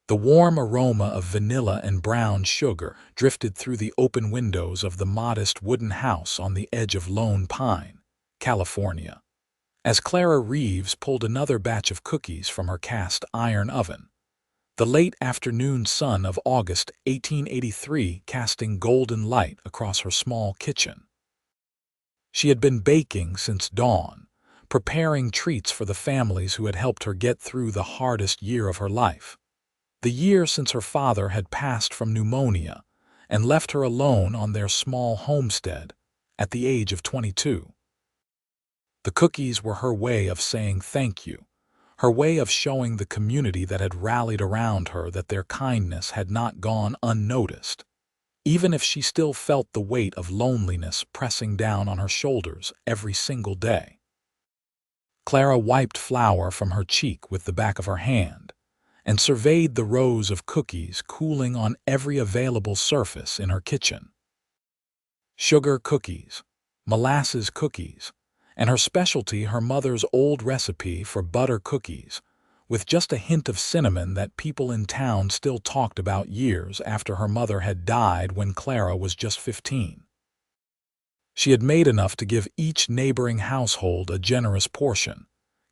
The warm aroma of vanilla and brown sugar drifted through the open windows of the modest wooden house on the edge of Lone Pine, California, as Clara Reeves pulled another batch of cookies from her cast-iron oven, the late afternoon sun of August 1883 casting golden light across her small kitchen. She had been baking since dawn, preparing treats for the families who had helped her get through the hardest year of her life. The year since her father had passed from pneumonia and left her alone on their small homestead at the age of 22. The cookies were her way of saying thank you, her way of showing the community that had rallied around her that their kindness had not gone unnoticed, even if she still felt the weight of loneliness pressing down on her shoulders every single day. Clara wiped flour from her cheek with the back of her hand and surveyed the rows of cookies cooling on every available surface in her kitchen. Sugar cookies, molasses cookies, and her specialty, her mother's old recipe for butter cookies, with just a hint of cinnamon that people in town still talked about years after her mother had died when Clara was just 15. She had made enough to give each neighboring household a generous portion,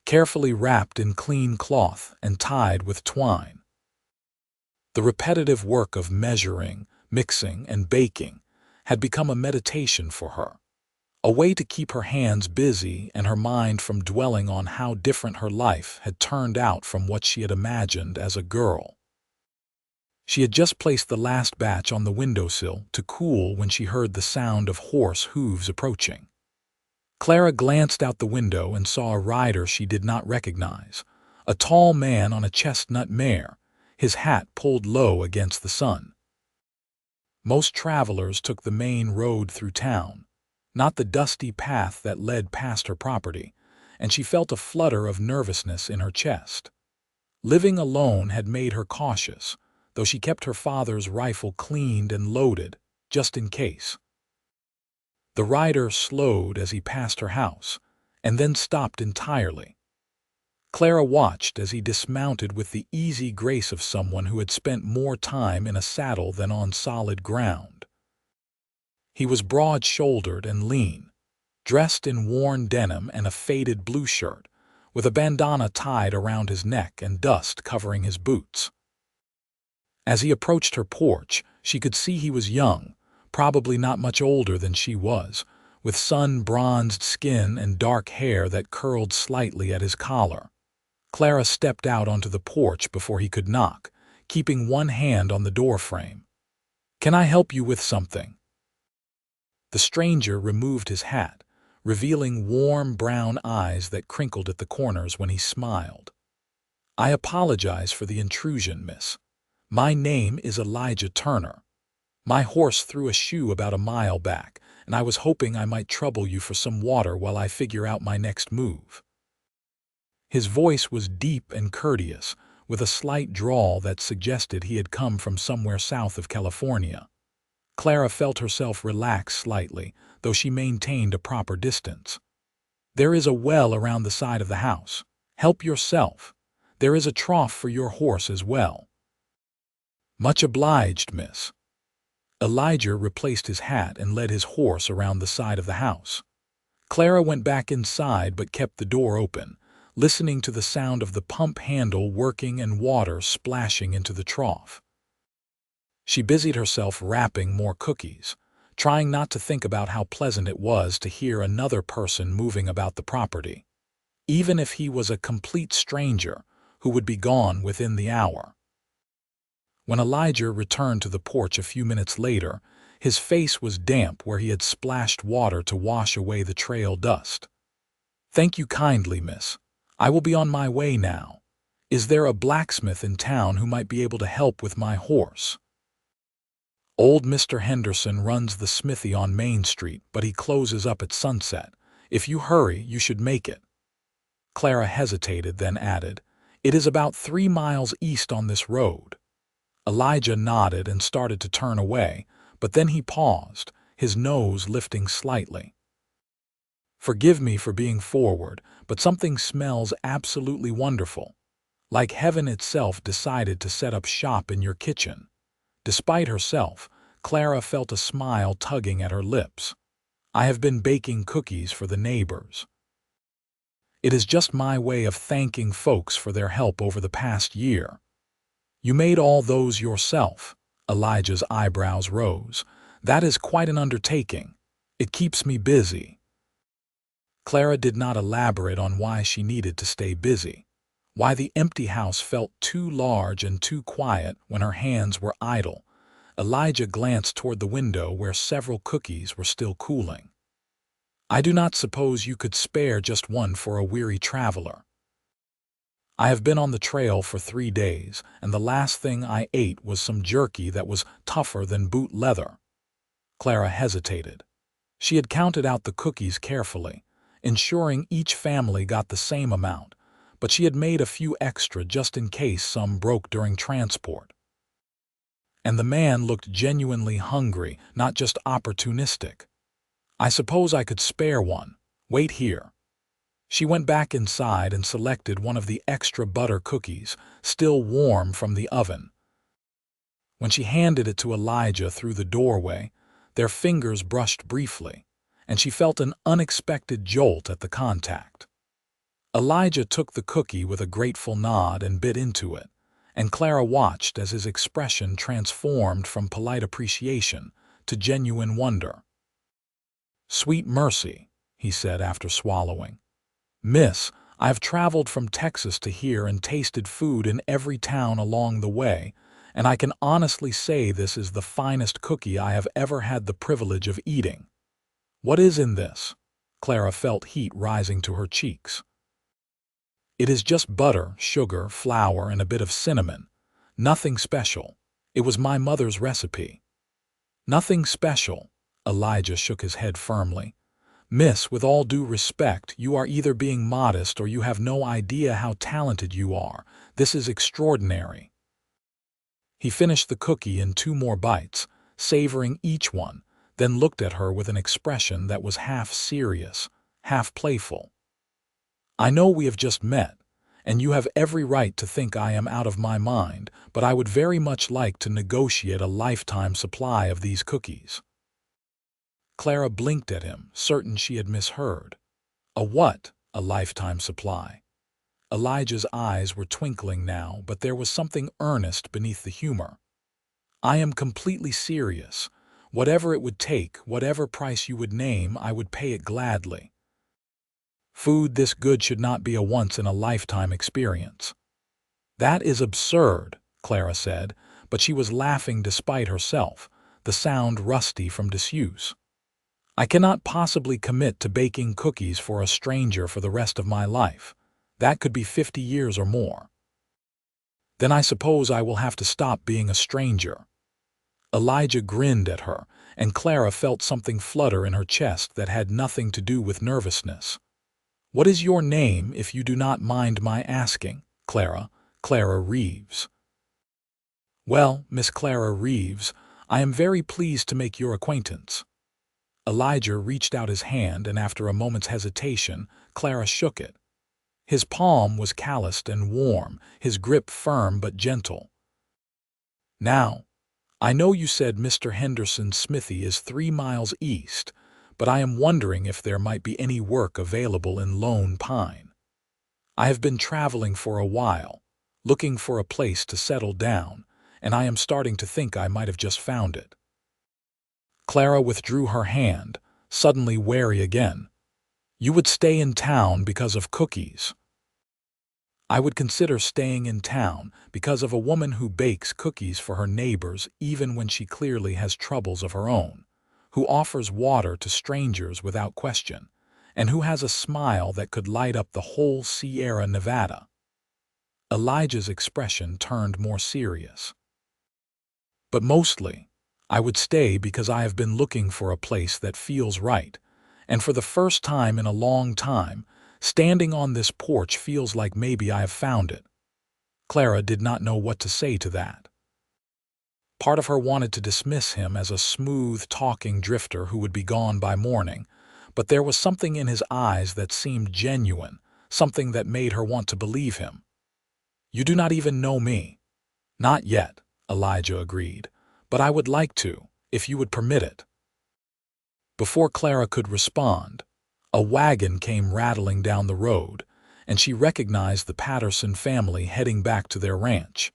carefully wrapped in clean cloth and tied with twine. The repetitive work of measuring, mixing, and baking had become a meditation for her, a way to keep her hands busy and her mind from dwelling on how different her life had turned out from what she had imagined as a girl. She had just placed the last batch on the windowsill to cool when she heard the sound of horse hooves approaching. Clara glanced out the window and saw a rider she did not recognize, a tall man on a chestnut mare, his hat pulled low against the sun. Most travelers took the main road through town, not the dusty path that led past her property, and she felt a flutter of nervousness in her chest. Living alone had made her cautious, though she kept her father's rifle cleaned and loaded, just in case. The rider slowed as he passed her house, and then stopped entirely. Clara watched as he dismounted with the easy grace of someone who had spent more time in a saddle than on solid ground. He was broad-shouldered and lean, dressed in worn denim and a faded blue shirt, with a bandana tied around his neck and dust covering his boots. As he approached her porch, she could see he was young, probably not much older than she was, with sun-bronzed skin and dark hair that curled slightly at his collar. Clara stepped out onto the porch before he could knock, keeping one hand on the doorframe. "Can I help you with something?" The stranger removed his hat, revealing warm brown eyes that crinkled at the corners when he smiled. "I apologize for the intrusion, miss. My name is Elijah Turner. My horse threw a shoe about a mile back, and I was hoping I might trouble you for some water while I figure out my next move." His voice was deep and courteous, with a slight drawl that suggested he had come from somewhere south of California. Clara felt herself relax slightly, though she maintained a proper distance. "There is a well around the side of the house. Help yourself. There is a trough for your horse as well." "Much obliged, miss." Elijah replaced his hat and led his horse around the side of the house. Clara went back inside but kept the door open, listening to the sound of the pump handle working and water splashing into the trough. She busied herself wrapping more cookies, trying not to think about how pleasant it was to hear another person moving about the property, even if he was a complete stranger who would be gone within the hour. When Elijah returned to the porch a few minutes later, his face was damp where he had splashed water to wash away the trail dust. "Thank you kindly, miss. I will be on my way now. Is there a blacksmith in town who might be able to help with my horse?" "Old Mr. Henderson runs the smithy on Main Street, but he closes up at sunset. If you hurry, you should make it." Clara hesitated, then added, "It is about 3 miles east on this road." Elijah nodded and started to turn away, but then he paused, his nose lifting slightly. "Forgive me for being forward, but something smells absolutely wonderful. Like heaven itself decided to set up shop in your kitchen. Despite herself, Clara felt a smile tugging at her lips. I have been baking cookies for the neighbors. It is just my way of thanking folks for their help over the past year. You made all those yourself. Elijah's eyebrows rose. That is quite an undertaking. It keeps me busy. Clara did not elaborate on why she needed to stay busy, why the empty house felt too large and too quiet when her hands were idle. Elijah glanced toward the window where several cookies were still cooling. I do not suppose you could spare just one for a weary traveler. I have been on the trail for 3 days, and the last thing I ate was some jerky that was tougher than boot leather. Clara hesitated. She had counted out the cookies carefully, ensuring each family got the same amount, but she had made a few extra just in case some broke during transport. And the man looked genuinely hungry, not just opportunistic. I suppose I could spare one. Wait here. She went back inside and selected one of the extra butter cookies, still warm from the oven. When she handed it to Elijah through the doorway, their fingers brushed briefly, and she felt an unexpected jolt at the contact. Elijah took the cookie with a grateful nod and bit into it, and Clara watched as his expression transformed from polite appreciation to genuine wonder. "Sweet mercy," he said after swallowing. "Miss, I have traveled from Texas to here and tasted food in every town along the way, and I can honestly say this is the finest cookie I have ever had the privilege of eating. What is in this?" Clara felt heat rising to her cheeks. "It is just butter, sugar, flour, and a bit of cinnamon. Nothing special. It was my mother's recipe." "Nothing special." Elijah shook his head firmly. "Miss, with all due respect, you are either being modest or you have no idea how talented you are. This is extraordinary." He finished the cookie in 2 more bites, savoring each one, then looked at her with an expression that was half serious, half playful. "I know we have just met, and you have every right to think I am out of my mind, but I would very much like to negotiate a lifetime supply of these cookies." Clara blinked at him, certain she had misheard. "A what? A lifetime supply?" Elijah's eyes were twinkling now, but there was something earnest beneath the humor. "I am completely serious. Whatever it would take, whatever price you would name, I would pay it gladly. Food this good should not be a once-in-a-lifetime experience." "That is absurd," Clara said, but she was laughing despite herself, the sound rusty from disuse. "I cannot possibly commit to baking cookies for a stranger for the rest of my life. That could be 50 years or more." "Then I suppose I will have to stop being a stranger." Elijah grinned at her, and Clara felt something flutter in her chest that had nothing to do with nervousness. "What is your name, if you do not mind my asking?" "Clara. Clara Reeves." "Well, Miss Clara Reeves, I am very pleased to make your acquaintance." Elijah reached out his hand, and after a moment's hesitation, Clara shook it. His palm was calloused and warm, his grip firm but gentle. "Now, I know you said Mr. Henderson's smithy is 3 miles east, but I am wondering if there might be any work available in Lone Pine. I have been traveling for a while, looking for a place to settle down, and I am starting to think I might have just found it." Clara withdrew her hand, suddenly wary again. "You would stay in town because of cookies?" "I would consider staying in town because of a woman who bakes cookies for her neighbors even when she clearly has troubles of her own, who offers water to strangers without question, and who has a smile that could light up the whole Sierra Nevada." Elijah's expression turned more serious. "But mostly, I would stay because I have been looking for a place that feels right, and for the first time in a long time, standing on this porch feels like maybe I have found it." Clara did not know what to say to that. Part of her wanted to dismiss him as a smooth, talking drifter who would be gone by morning, but there was something in his eyes that seemed genuine, something that made her want to believe him. You do not even know me." "Not yet," Elijah agreed, "but I would like to, if you would permit it." Before Clara could respond, a wagon came rattling down the road, and she recognized the Patterson family heading back to their ranch.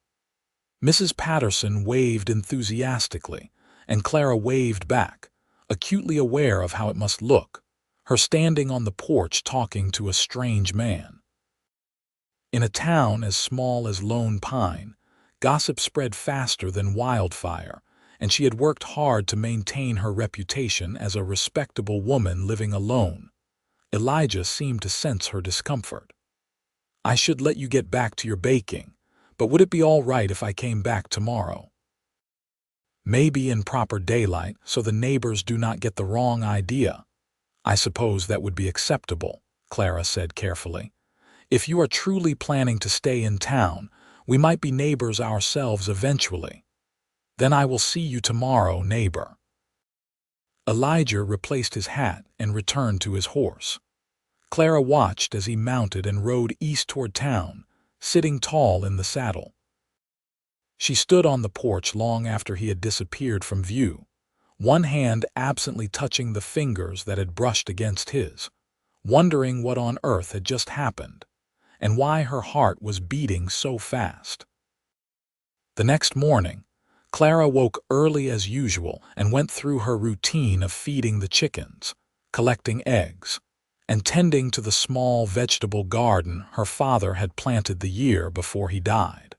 Mrs. Patterson waved enthusiastically, and Clara waved back, acutely aware of how it must look, her standing on the porch talking to a strange man. In a town as small as Lone Pine, gossip spread faster than wildfire, and she had worked hard to maintain her reputation as a respectable woman living alone. Elijah seemed to sense her discomfort. "I should let you get back to your baking, but would it be all right if I came back tomorrow?" "Maybe in proper daylight, so the neighbors do not get the wrong idea." "I suppose that would be acceptable," Clara said carefully. "If you are truly planning to stay in town, we might be neighbors ourselves eventually." "Then I will see you tomorrow, neighbor." Elijah replaced his hat and returned to his horse. Clara watched as he mounted and rode east toward town, sitting tall in the saddle. She stood on the porch long after he had disappeared from view, one hand absently touching the fingers that had brushed against his, wondering what on earth had just happened, and why her heart was beating so fast. The next morning, Clara woke early as usual and went through her routine of feeding the chickens, collecting eggs, and tending to the small vegetable garden her father had planted the year before he died.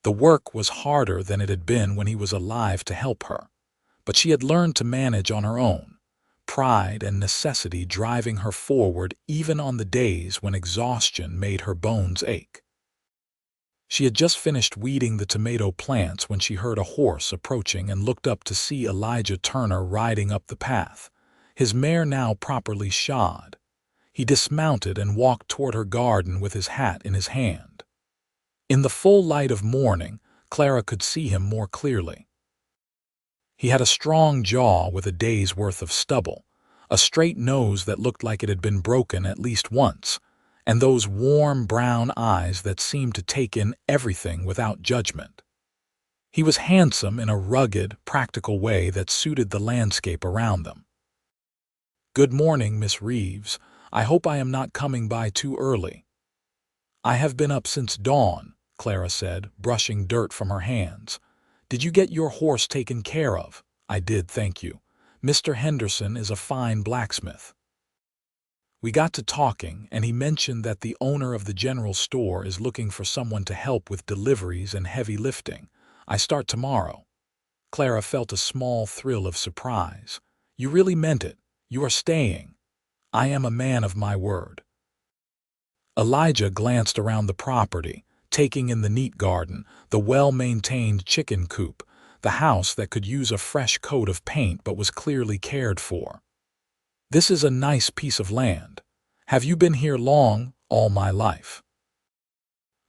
The work was harder than it had been when he was alive to help her, but she had learned to manage on her own, pride and necessity driving her forward even on the days when exhaustion made her bones ache. She had just finished weeding the tomato plants when she heard a horse approaching and looked up to see Elijah Turner riding up the path, his mare now properly shod. He dismounted and walked toward her garden with his hat in his hand. In the full light of morning, Clara could see him more clearly. He had a strong jaw with a day's worth of stubble, a straight nose that looked like it had been broken at least once, and those warm brown eyes that seemed to take in everything without judgment. He was handsome in a rugged, practical way that suited the landscape around them. "Good morning, Miss Reeves. I hope I am not coming by too early." "I have been up since dawn," Clara said, brushing dirt from her hands. "Did you get your horse taken care of?" "I did, thank you. Mr. Henderson is a fine blacksmith." We got to talking, and he mentioned that the owner of the general store is looking for someone to help with deliveries and heavy lifting. "I start tomorrow." Clara felt a small thrill of surprise. "You really meant it? You are staying?" "I am a man of my word." Elijah glanced around the property, taking in the neat garden, the well-maintained chicken coop, the house that could use a fresh coat of paint but was clearly cared for. "This is a nice piece of land. Have you been here long?" "All my life.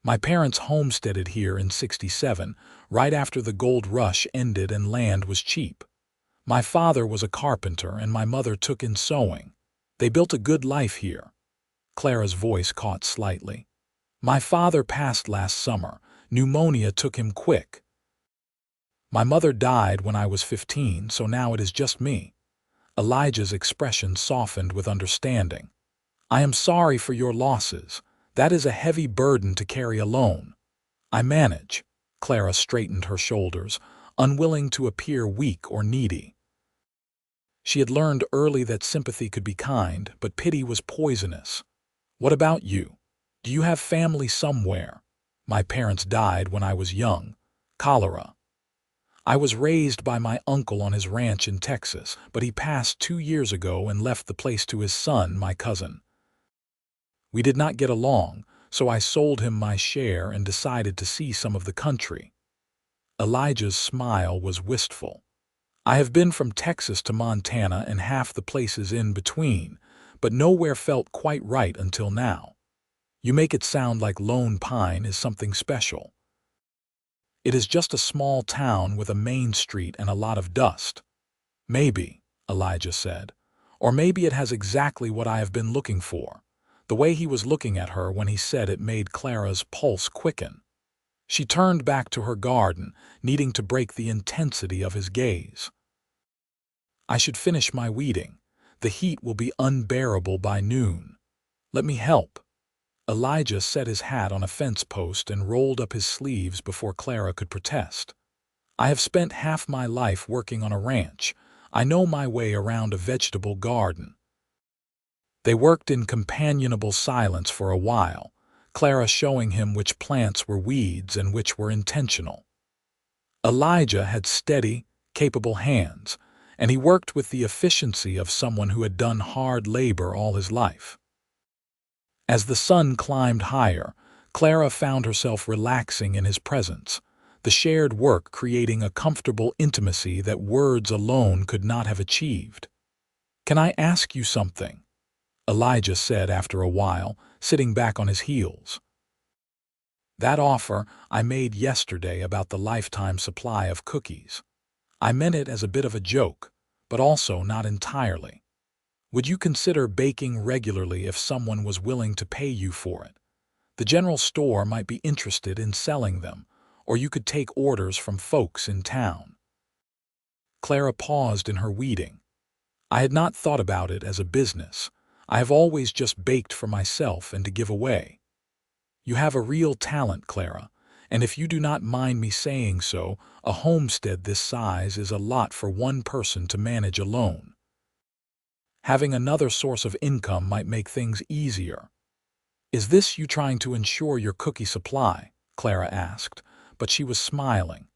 My parents homesteaded here in '67, right after the gold rush ended and land was cheap. My father was a carpenter and my mother took in sewing. They built a good life here." Clara's voice caught slightly. "My father passed last summer. Pneumonia took him quick. My mother died when I was 15, so now it is just me." Elijah's expression softened with understanding. "I am sorry for your losses. That is a heavy burden to carry alone." "I manage." Clara straightened her shoulders, unwilling to appear weak or needy. She had learned early that sympathy could be kind, but pity was poisonous. "What about you? Do you have family somewhere?" "My parents died when I was young. Cholera. I was raised by my uncle on his ranch in Texas, but he passed 2 years ago and left the place to his son, my cousin. We did not get along, so I sold him my share and decided to see some of the country." Elijah's smile was wistful. "I have been from Texas to Montana and half the places in between, but nowhere felt quite right until now. You make it sound like Lone Pine is something special." "It is just a small town with a main street and a lot of dust." "Maybe," Elijah said. "Or maybe it has exactly what I have been looking for. The way he was looking at her when he said it made Clara's pulse quicken. She turned back to her garden, needing to break the intensity of his gaze. "I should finish my weeding. The heat will be unbearable by noon. Let me help." Elijah set his hat on a fence post and rolled up his sleeves before Clara could protest. "I have spent half my life working on a ranch. I know my way around a vegetable garden." They worked in companionable silence for a while, Clara showing him which plants were weeds and which were intentional. Elijah had steady, capable hands, and he worked with the efficiency of someone who had done hard labor all his life. As the sun climbed higher, Clara found herself relaxing in his presence, the shared work creating a comfortable intimacy that words alone could not have achieved. "Can I ask you something?" Elijah said after a while, sitting back on his heels. "That offer I made yesterday about the lifetime supply of cookies. I meant it as a bit of a joke, but also not entirely. Would you consider baking regularly if someone was willing to pay you for it? The general store might be interested in selling them, or you could take orders from folks in town." Clara paused in her weeding. "I had not thought about it as a business. I have always just baked for myself and to give away." "You have a real talent, Clara, and if you do not mind me saying so, a homestead this size is a lot for one person to manage alone. Having another source of income might make things easier." "Is this you trying to ensure your cookie supply?" Clara asked, but she was smiling.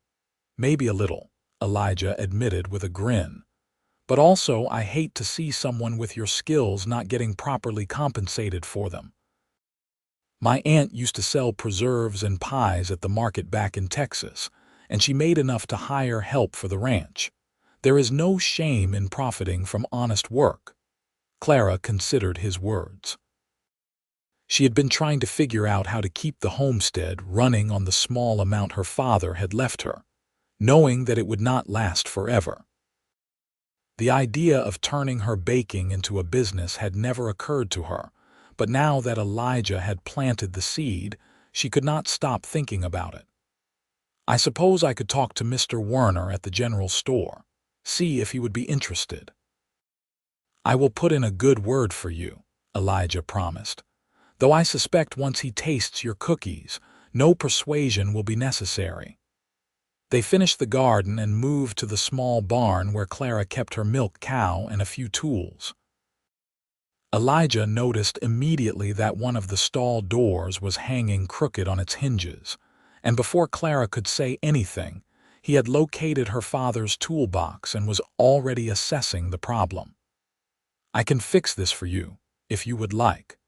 "Maybe a little," Elijah admitted with a grin. "But also I hate to see someone with your skills not getting properly compensated for them. My aunt used to sell preserves and pies at the market back in Texas, and she made enough to hire help for the ranch. There is no shame in profiting from honest work." Clara considered his words. She had been trying to figure out how to keep the homestead running on the small amount her father had left her, knowing that it would not last forever. The idea of turning her baking into a business had never occurred to her, but now that Elijah had planted the seed, she could not stop thinking about it. "I suppose I could talk to Mr. Werner at the general store, see if he would be interested." "I will put in a good word for you," Elijah promised, "though I suspect once he tastes your cookies, no persuasion will be necessary." They finished the garden and moved to the small barn where Clara kept her milk cow and a few tools. Elijah noticed immediately that one of the stall doors was hanging crooked on its hinges, and before Clara could say anything, he had located her father's toolbox and was already assessing the problem. "I can fix this for you, if you would like.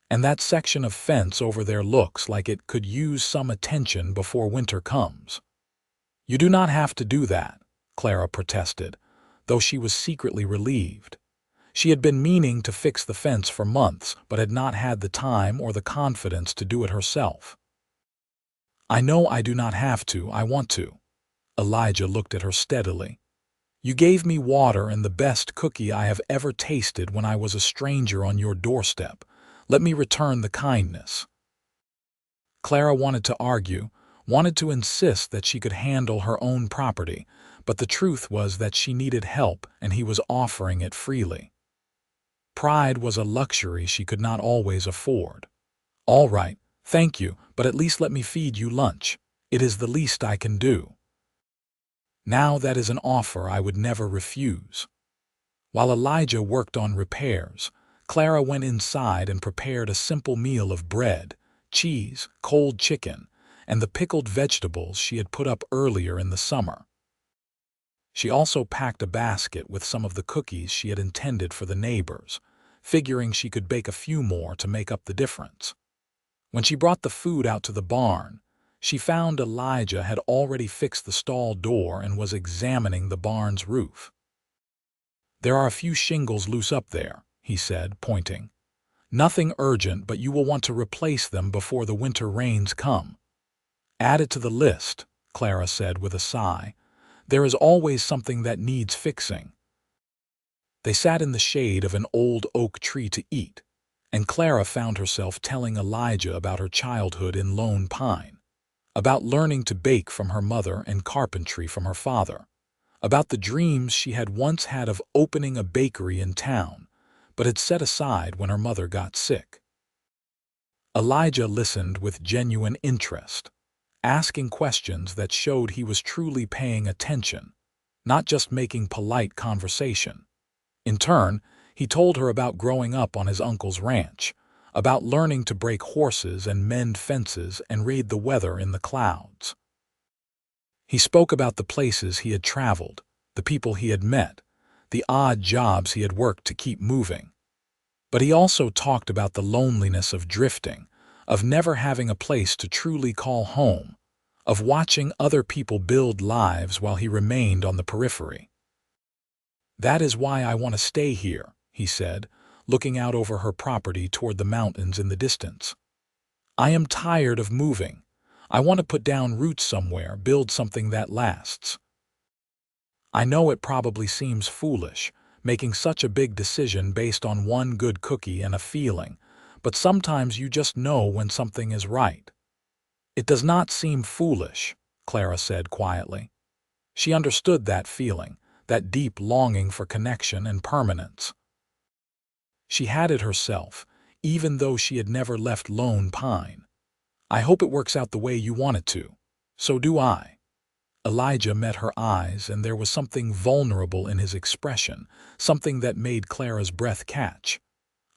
And that section of fence over there looks like it could use some attention before winter comes." "You do not have to do that," Clara protested, though she was secretly relieved. She had been meaning to fix the fence for months, but had not had the time or the confidence to do it herself. "I know I do not have to, I want to." Elijah looked at her steadily. "You gave me water and the best cookie I have ever tasted when I was a stranger on your doorstep. Let me return the kindness." Clara wanted to argue, wanted to insist that she could handle her own property, but the truth was that she needed help and he was offering it freely. Pride was a luxury she could not always afford. "All right, thank you, but at least let me feed you lunch. It is the least I can do." Now that is an offer I would never refuse. While Elijah worked on repairs, Clara went inside and prepared a simple meal of bread, cheese, cold chicken, and the pickled vegetables she had put up earlier in the summer. She also packed a basket with some of the cookies she had intended for the neighbors, figuring she could bake a few more to make up the difference. When she brought the food out to the barn, she found Elijah had already fixed the stall door and was examining the barn's roof. "There are a few shingles loose up there," he said, pointing. "Nothing urgent, but you will want to replace them before the winter rains come." "Add it to the list," Clara said with a sigh. "There is always something that needs fixing." They sat in the shade of an old oak tree to eat, And Clara found herself telling Elijah about her childhood in Lone Pine, about learning to bake from her mother and carpentry from her father, about the dreams she had once had of opening a bakery in town, but had set aside when her mother got sick. Elijah listened with genuine interest, asking questions that showed he was truly paying attention, not just making polite conversation. In turn, he told her about growing up on his uncle's ranch, about learning to break horses and mend fences and read the weather in the clouds. He spoke about the places he had traveled, the people he had met, the odd jobs he had worked to keep moving. But he also talked about the loneliness of drifting, of never having a place to truly call home, of watching other people build lives while he remained on the periphery. "That is why I want to stay here," he said, looking out over her property toward the mountains in the distance. "I am tired of moving. I want to put down roots somewhere, build something that lasts." I know it probably seems foolish, making such a big decision based on one good cookie and a feeling, but sometimes you just know when something is right. "It does not seem foolish," Clara said quietly. She understood that feeling, that deep longing for connection and permanence. She had it herself, even though she had never left Lone Pine. "I hope it works out the way you want it to. So do I." Elijah met her eyes, and there was something vulnerable in his expression, something that made Clara's breath catch.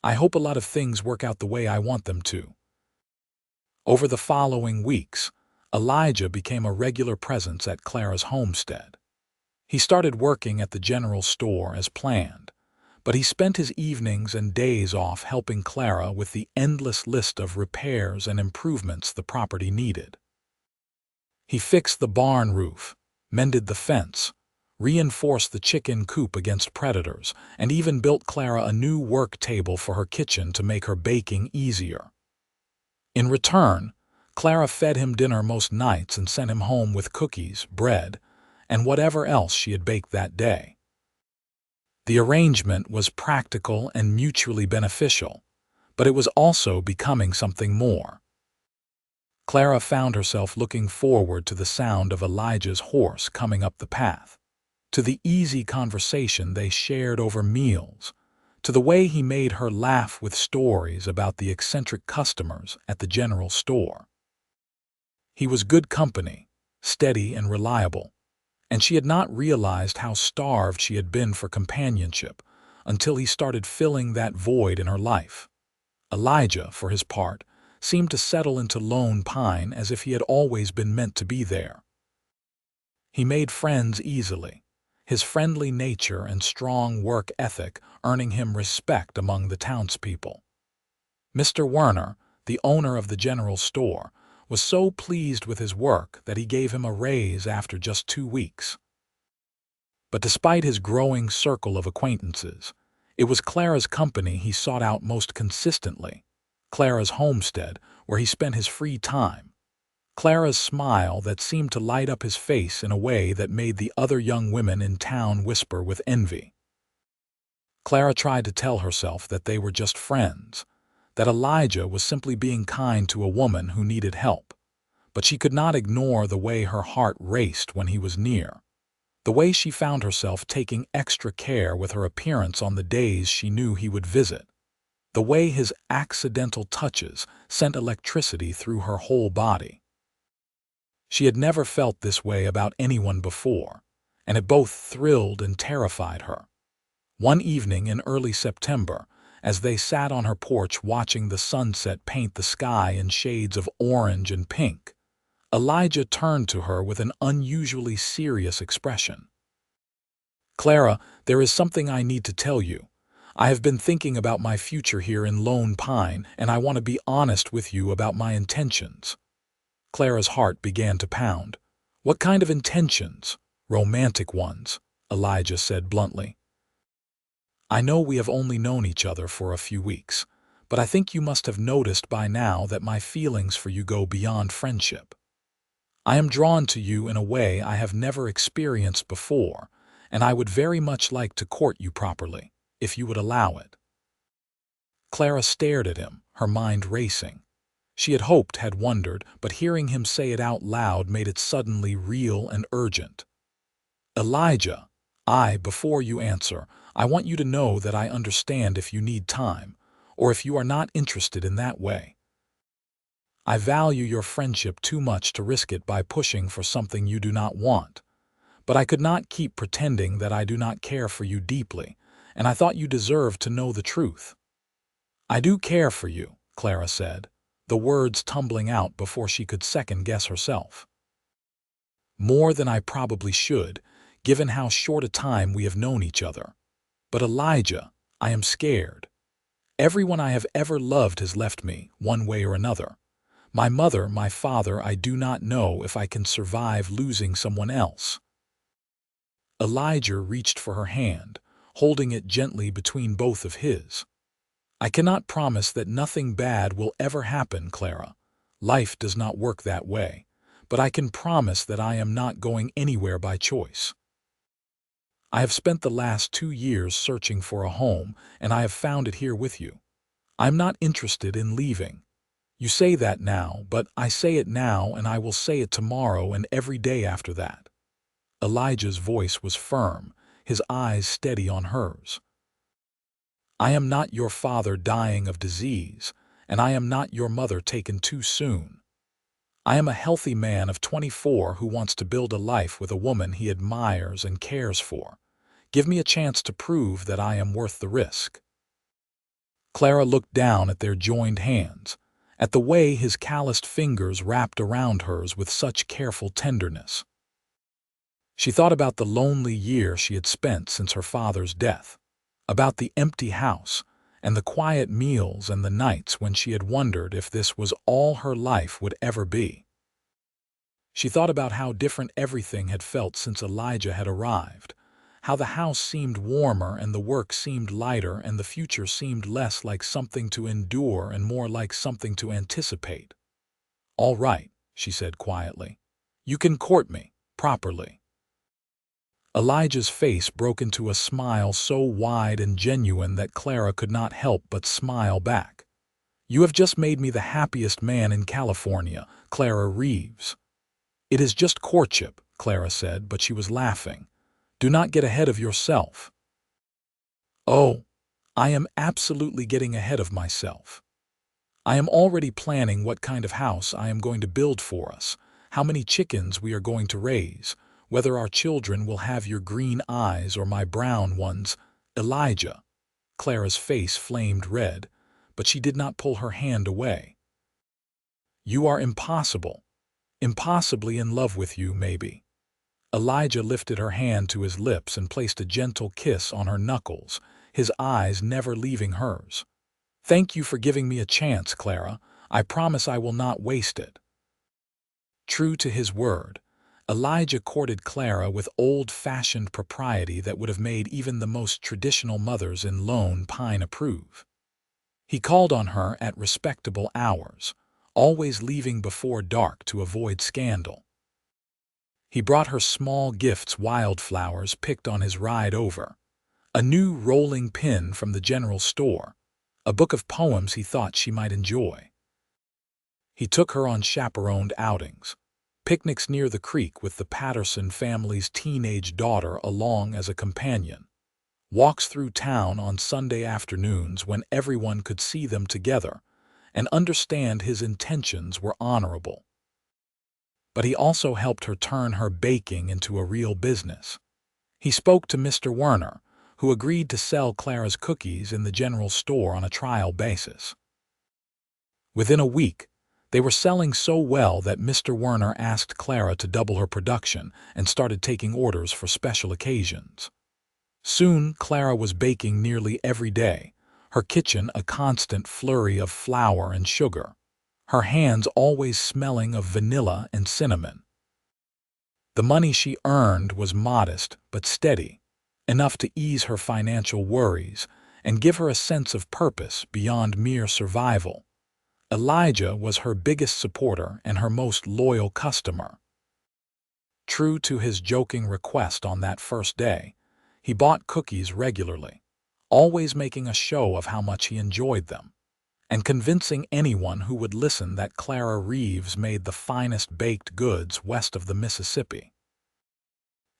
"I hope a lot of things work out the way I want them to." Over the following weeks, Elijah became a regular presence at Clara's homestead. He started working at the general store as planned, but he spent his evenings and days off helping Clara with the endless list of repairs and improvements the property needed. He fixed the barn roof, mended the fence, reinforced the chicken coop against predators, and even built Clara a new work table for her kitchen to make her baking easier. In return, Clara fed him dinner most nights and sent him home with cookies, bread, and whatever else she had baked that day. The arrangement was practical and mutually beneficial, but it was also becoming something more. Clara found herself looking forward to the sound of Elijah's horse coming up the path, to the easy conversation they shared over meals, to the way he made her laugh with stories about the eccentric customers at the general store. He was good company, steady and reliable, and she had not realized how starved she had been for companionship until he started filling that void in her life. Elijah, for his part, seemed to settle into Lone Pine as if he had always been meant to be there. He made friends easily, his friendly nature and strong work ethic earning him respect among the townspeople. Mr. Werner, the owner of the general store, was so pleased with his work that he gave him a raise after just 2 weeks. But despite his growing circle of acquaintances, it was Clara's company he sought out most consistently, Clara's homestead, where he spent his free time, Clara's smile that seemed to light up his face in a way that made the other young women in town whisper with envy. Clara tried to tell herself that they were just friends, that Elijah was simply being kind to a woman who needed help, but she could not ignore the way her heart raced when he was near, the way she found herself taking extra care with her appearance on the days she knew he would visit, the way his accidental touches sent electricity through her whole body. She had never felt this way about anyone before, and it both thrilled and terrified her. One evening in early September, as they sat on her porch watching the sunset paint the sky in shades of orange and pink, Elijah turned to her with an unusually serious expression. "Clara, there is something I need to tell you. I have been thinking about my future here in Lone Pine, and I want to be honest with you about my intentions." Clara's heart began to pound. "What kind of intentions?" "Romantic ones," Elijah said bluntly. "I know we have only known each other for a few weeks, but I think you must have noticed by now that my feelings for you go beyond friendship. I am drawn to you in a way I have never experienced before, and I would very much like to court you properly, if you would allow it." Clara stared at him, her mind racing. She had hoped, had wondered, but hearing him say it out loud made it suddenly real and urgent. Elijah, before you answer, I want you to know that I understand if you need time, or if you are not interested in that way. I value your friendship too much to risk it by pushing for something you do not want. But I could not keep pretending that I do not care for you deeply, and I thought you deserved to know the truth. I do care for you, Clara said, the words tumbling out before she could second-guess herself. More than I probably should, given how short a time we have known each other. But Elijah, I am scared. Everyone I have ever loved has left me, one way or another. My mother, my father, I do not know if I can survive losing someone else. Elijah reached for her hand, holding it gently between both of his. I cannot promise that nothing bad will ever happen, Clara. Life does not work that way. But I can promise that I am not going anywhere by choice. I have spent the last 2 years searching for a home, and I have found it here with you. I'm not interested in leaving. You say that now, but I say it now, and I will say it tomorrow and every day after that. Elijah's voice was firm, his eyes steady on hers. I am not your father dying of disease, and I am not your mother taken too soon. I am a healthy man of 24 who wants to build a life with a woman he admires and cares for. Give me a chance to prove that I am worth the risk. Clara looked down at their joined hands, at the way his calloused fingers wrapped around hers with such careful tenderness. She thought about the lonely year she had spent since her father's death, about the empty house, and the quiet meals and the nights when she had wondered if this was all her life would ever be. She thought about how different everything had felt since Elijah had arrived, how the house seemed warmer and the work seemed lighter and the future seemed less like something to endure and more like something to anticipate. "All right," she said quietly. "You can court me, properly." Elijah's face broke into a smile so wide and genuine that Clara could not help but smile back. "You have just made me the happiest man in California, Clara Reeves." "It is just courtship," Clara said, but she was laughing. "Do not get ahead of yourself." "Oh, I am absolutely getting ahead of myself. I am already planning what kind of house I am going to build for us, how many chickens we are going to raise, whether our children will have your green eyes or my brown ones." "Elijah." Clara's face flamed red, but she did not pull her hand away. "You are impossible. Impossibly in love with you, maybe." Elijah lifted her hand to his lips and placed a gentle kiss on her knuckles, his eyes never leaving hers. "Thank you for giving me a chance, Clara. I promise I will not waste it." True to his word, Elijah courted Clara with old-fashioned propriety that would have made even the most traditional mothers in Lone Pine approve. He called on her at respectable hours, always leaving before dark to avoid scandal. He brought her small gifts, wildflowers picked on his ride over, a new rolling pin from the general store, a book of poems he thought she might enjoy. He took her on chaperoned outings, picnics near the creek with the Patterson family's teenage daughter along as a companion, walks through town on Sunday afternoons when everyone could see them together and understand his intentions were honorable. But he also helped her turn her baking into a real business. He spoke to Mr. Werner, who agreed to sell Clara's cookies in the general store on a trial basis. Within a week, they were selling so well that Mr. Werner asked Clara to double her production and started taking orders for special occasions. Soon, Clara was baking nearly every day, her kitchen a constant flurry of flour and sugar, her hands always smelling of vanilla and cinnamon. The money she earned was modest but steady, enough to ease her financial worries and give her a sense of purpose beyond mere survival. Elijah was her biggest supporter and her most loyal customer. True to his joking request on that first day, he bought cookies regularly, always making a show of how much he enjoyed them, and convincing anyone who would listen that Clara Reeves made the finest baked goods west of the Mississippi.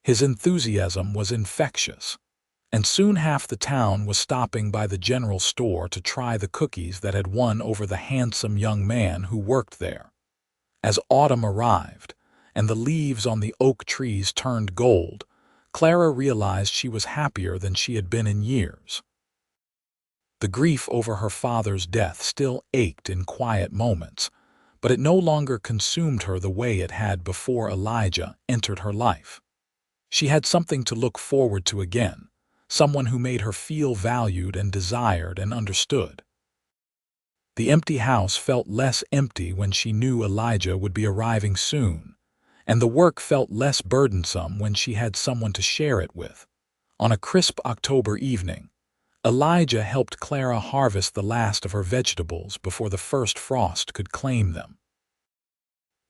His enthusiasm was infectious, and soon half the town was stopping by the general store to try the cookies that had won over the handsome young man who worked there. As autumn arrived, and the leaves on the oak trees turned gold, Clara realized she was happier than she had been in years. The grief over her father's death still ached in quiet moments, but it no longer consumed her the way it had before Elijah entered her life. She had something to look forward to again, someone who made her feel valued and desired and understood. The empty house felt less empty when she knew Elijah would be arriving soon, and the work felt less burdensome when she had someone to share it with. On a crisp October evening, Elijah helped Clara harvest the last of her vegetables before the first frost could claim them.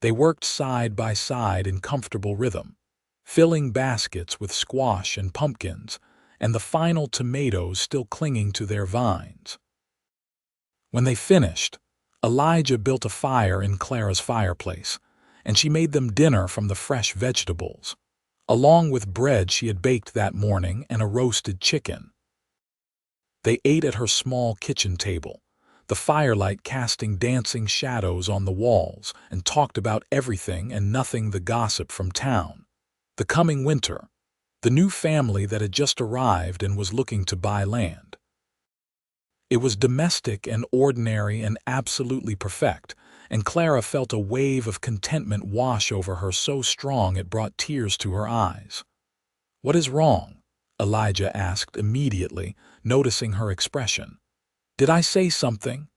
They worked side by side in comfortable rhythm, filling baskets with squash and pumpkins, and the final tomatoes still clinging to their vines. When they finished, Elijah built a fire in Clara's fireplace, and she made them dinner from the fresh vegetables, along with bread she had baked that morning and a roasted chicken. They ate at her small kitchen table, the firelight casting dancing shadows on the walls, and talked about everything and nothing: the gossip from town, the coming winter, the new family that had just arrived and was looking to buy land. It was domestic and ordinary and absolutely perfect, and Clara felt a wave of contentment wash over her so strong it brought tears to her eyes. "What is wrong?" Elijah asked immediately, noticing her expression. "Did I say something?"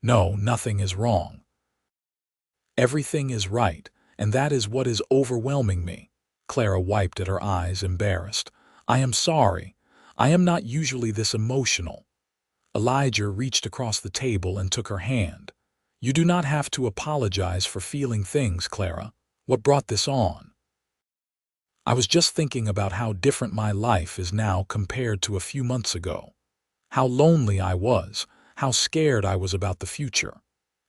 "No, nothing is wrong. Everything is right, and that is what is overwhelming me." Clara wiped at her eyes, embarrassed. "I am sorry. I am not usually this emotional." Elijah reached across the table and took her hand. "You do not have to apologize for feeling things, Clara. What brought this on?" "I was just thinking about how different my life is now compared to a few months ago. How lonely I was, how scared I was about the future.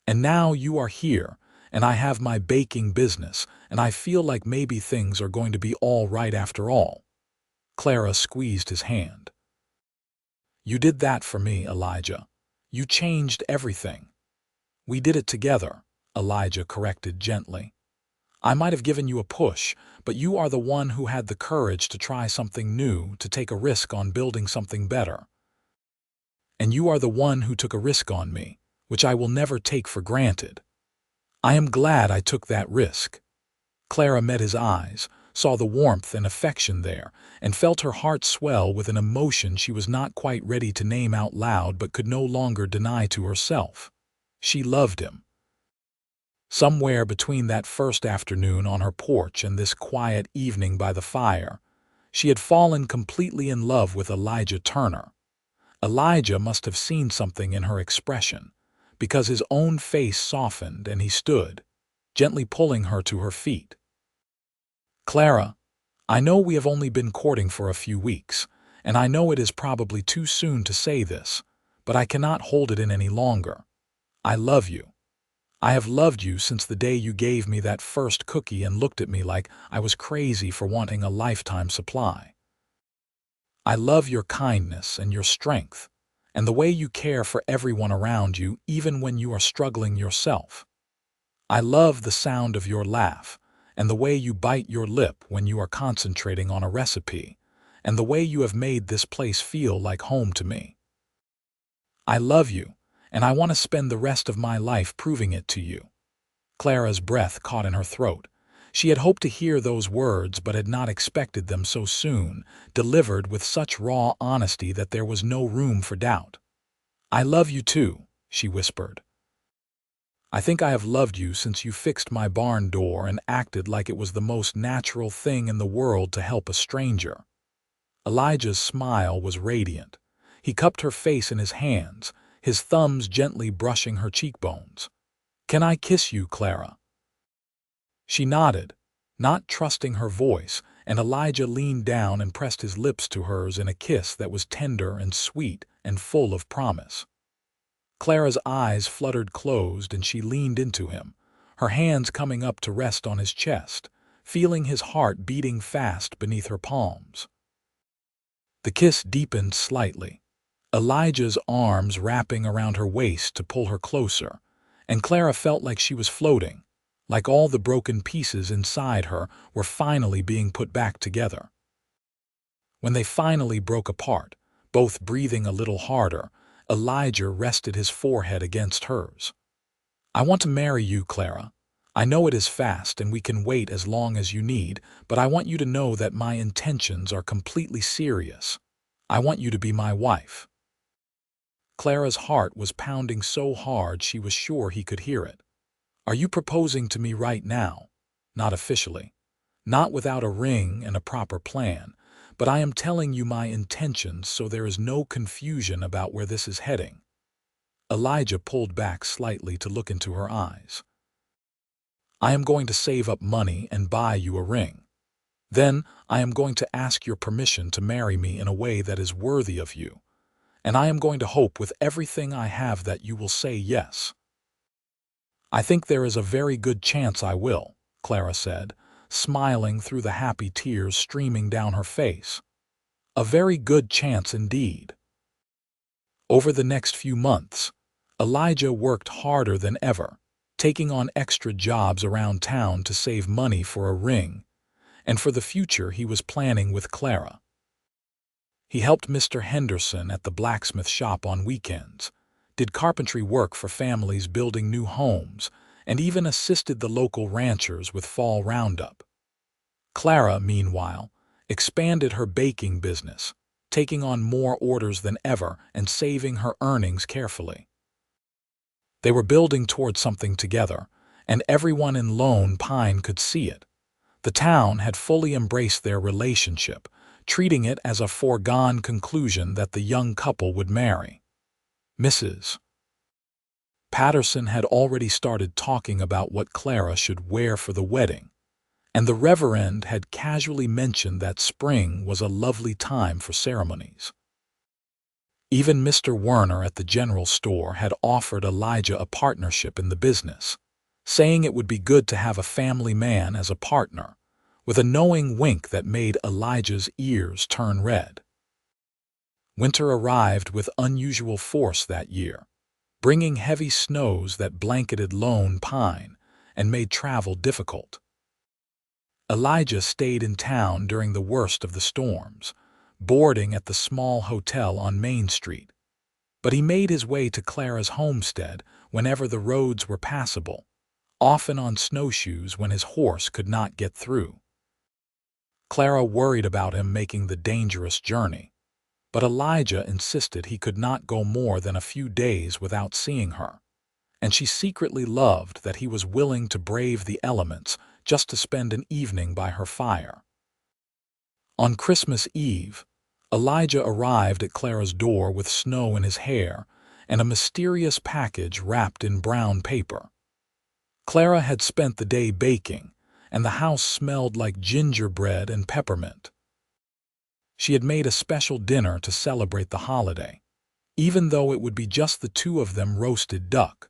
And now you are here, and I have my baking business, and I feel like maybe things are going to be all right after all." Clara squeezed his hand. "You did that for me, Elijah. You changed everything." "We did it together," Elijah corrected gently. "I might have given you a push, but you are the one who had the courage to try something new, to take a risk on building something better. And you are the one who took a risk on me, which I will never take for granted. I am glad I took that risk." Clara met his eyes, saw the warmth and affection there, and felt her heart swell with an emotion she was not quite ready to name out loud but could no longer deny to herself. She loved him. Somewhere between that first afternoon on her porch and this quiet evening by the fire, she had fallen completely in love with Elijah Turner. Elijah must have seen something in her expression, because his own face softened and he stood, gently pulling her to her feet. "Clara, I know we have only been courting for a few weeks, and I know it is probably too soon to say this, but I cannot hold it in any longer. I love you. I have loved you since the day you gave me that first cookie and looked at me like I was crazy for wanting a lifetime supply. I love your kindness and your strength, and the way you care for everyone around you even when you are struggling yourself. I love the sound of your laugh, and the way you bite your lip when you are concentrating on a recipe, and the way you have made this place feel like home to me. I love you, and I want to spend the rest of my life proving it to you." Clara's breath caught in her throat. She had hoped to hear those words but had not expected them so soon, delivered with such raw honesty that there was no room for doubt. "I love you too," she whispered. "I think I have loved you since you fixed my barn door and acted like it was the most natural thing in the world to help a stranger." Elijah's smile was radiant. He cupped her face in his hands, his thumbs gently brushing her cheekbones. "Can I kiss you, Clara?" She nodded, not trusting her voice, and Elijah leaned down and pressed his lips to hers in a kiss that was tender and sweet and full of promise. Clara's eyes fluttered closed and she leaned into him, her hands coming up to rest on his chest, feeling his heart beating fast beneath her palms. The kiss deepened slightly, Elijah's arms wrapping around her waist to pull her closer, and Clara felt like she was floating, like all the broken pieces inside her were finally being put back together. When they finally broke apart, both breathing a little harder, Elijah rested his forehead against hers. "I want to marry you, Clara. I know it is fast and we can wait as long as you need, but I want you to know that my intentions are completely serious. I want you to be my wife." Clara's heart was pounding so hard she was sure he could hear it. "Are you proposing to me right now?" "Not officially. Not without a ring and a proper plan. But I am telling you my intentions so there is no confusion about where this is heading." Elijah pulled back slightly to look into her eyes. "I am going to save up money and buy you a ring. Then I am going to ask your permission to marry me in a way that is worthy of you. And I am going to hope with everything I have that you will say yes." "I think there is a very good chance I will," Clara said, smiling through the happy tears streaming down her face. "A very good chance indeed." Over the next few months, Elijah worked harder than ever, taking on extra jobs around town to save money for a ring, and for the future he was planning with Clara. He helped Mr. Henderson at the blacksmith shop on weekends, did carpentry work for families building new homes, and even assisted the local ranchers with fall roundup. Clara, meanwhile, expanded her baking business, taking on more orders than ever and saving her earnings carefully. They were building toward something together, and everyone in Lone Pine could see it. The town had fully embraced their relationship, treating it as a foregone conclusion that the young couple would marry. Mrs. Patterson had already started talking about what Clara should wear for the wedding, and the Reverend had casually mentioned that spring was a lovely time for ceremonies. Even Mr. Werner at the general store had offered Elijah a partnership in the business, saying it would be good to have a family man as a partner, with a knowing wink that made Elijah's ears turn red. Winter arrived with unusual force that year, bringing heavy snows that blanketed Lone Pine and made travel difficult. Elijah stayed in town during the worst of the storms, boarding at the small hotel on Main Street. But he made his way to Clara's homestead whenever the roads were passable, often on snowshoes when his horse could not get through. Clara worried about him making the dangerous journey, but Elijah insisted he could not go more than a few days without seeing her, and she secretly loved that he was willing to brave the elements just to spend an evening by her fire. On Christmas Eve, Elijah arrived at Clara's door with snow in his hair and a mysterious package wrapped in brown paper. Clara had spent the day baking, and the house smelled like gingerbread and peppermint. She had made a special dinner to celebrate the holiday, even though it would be just the two of them. Roasted duck,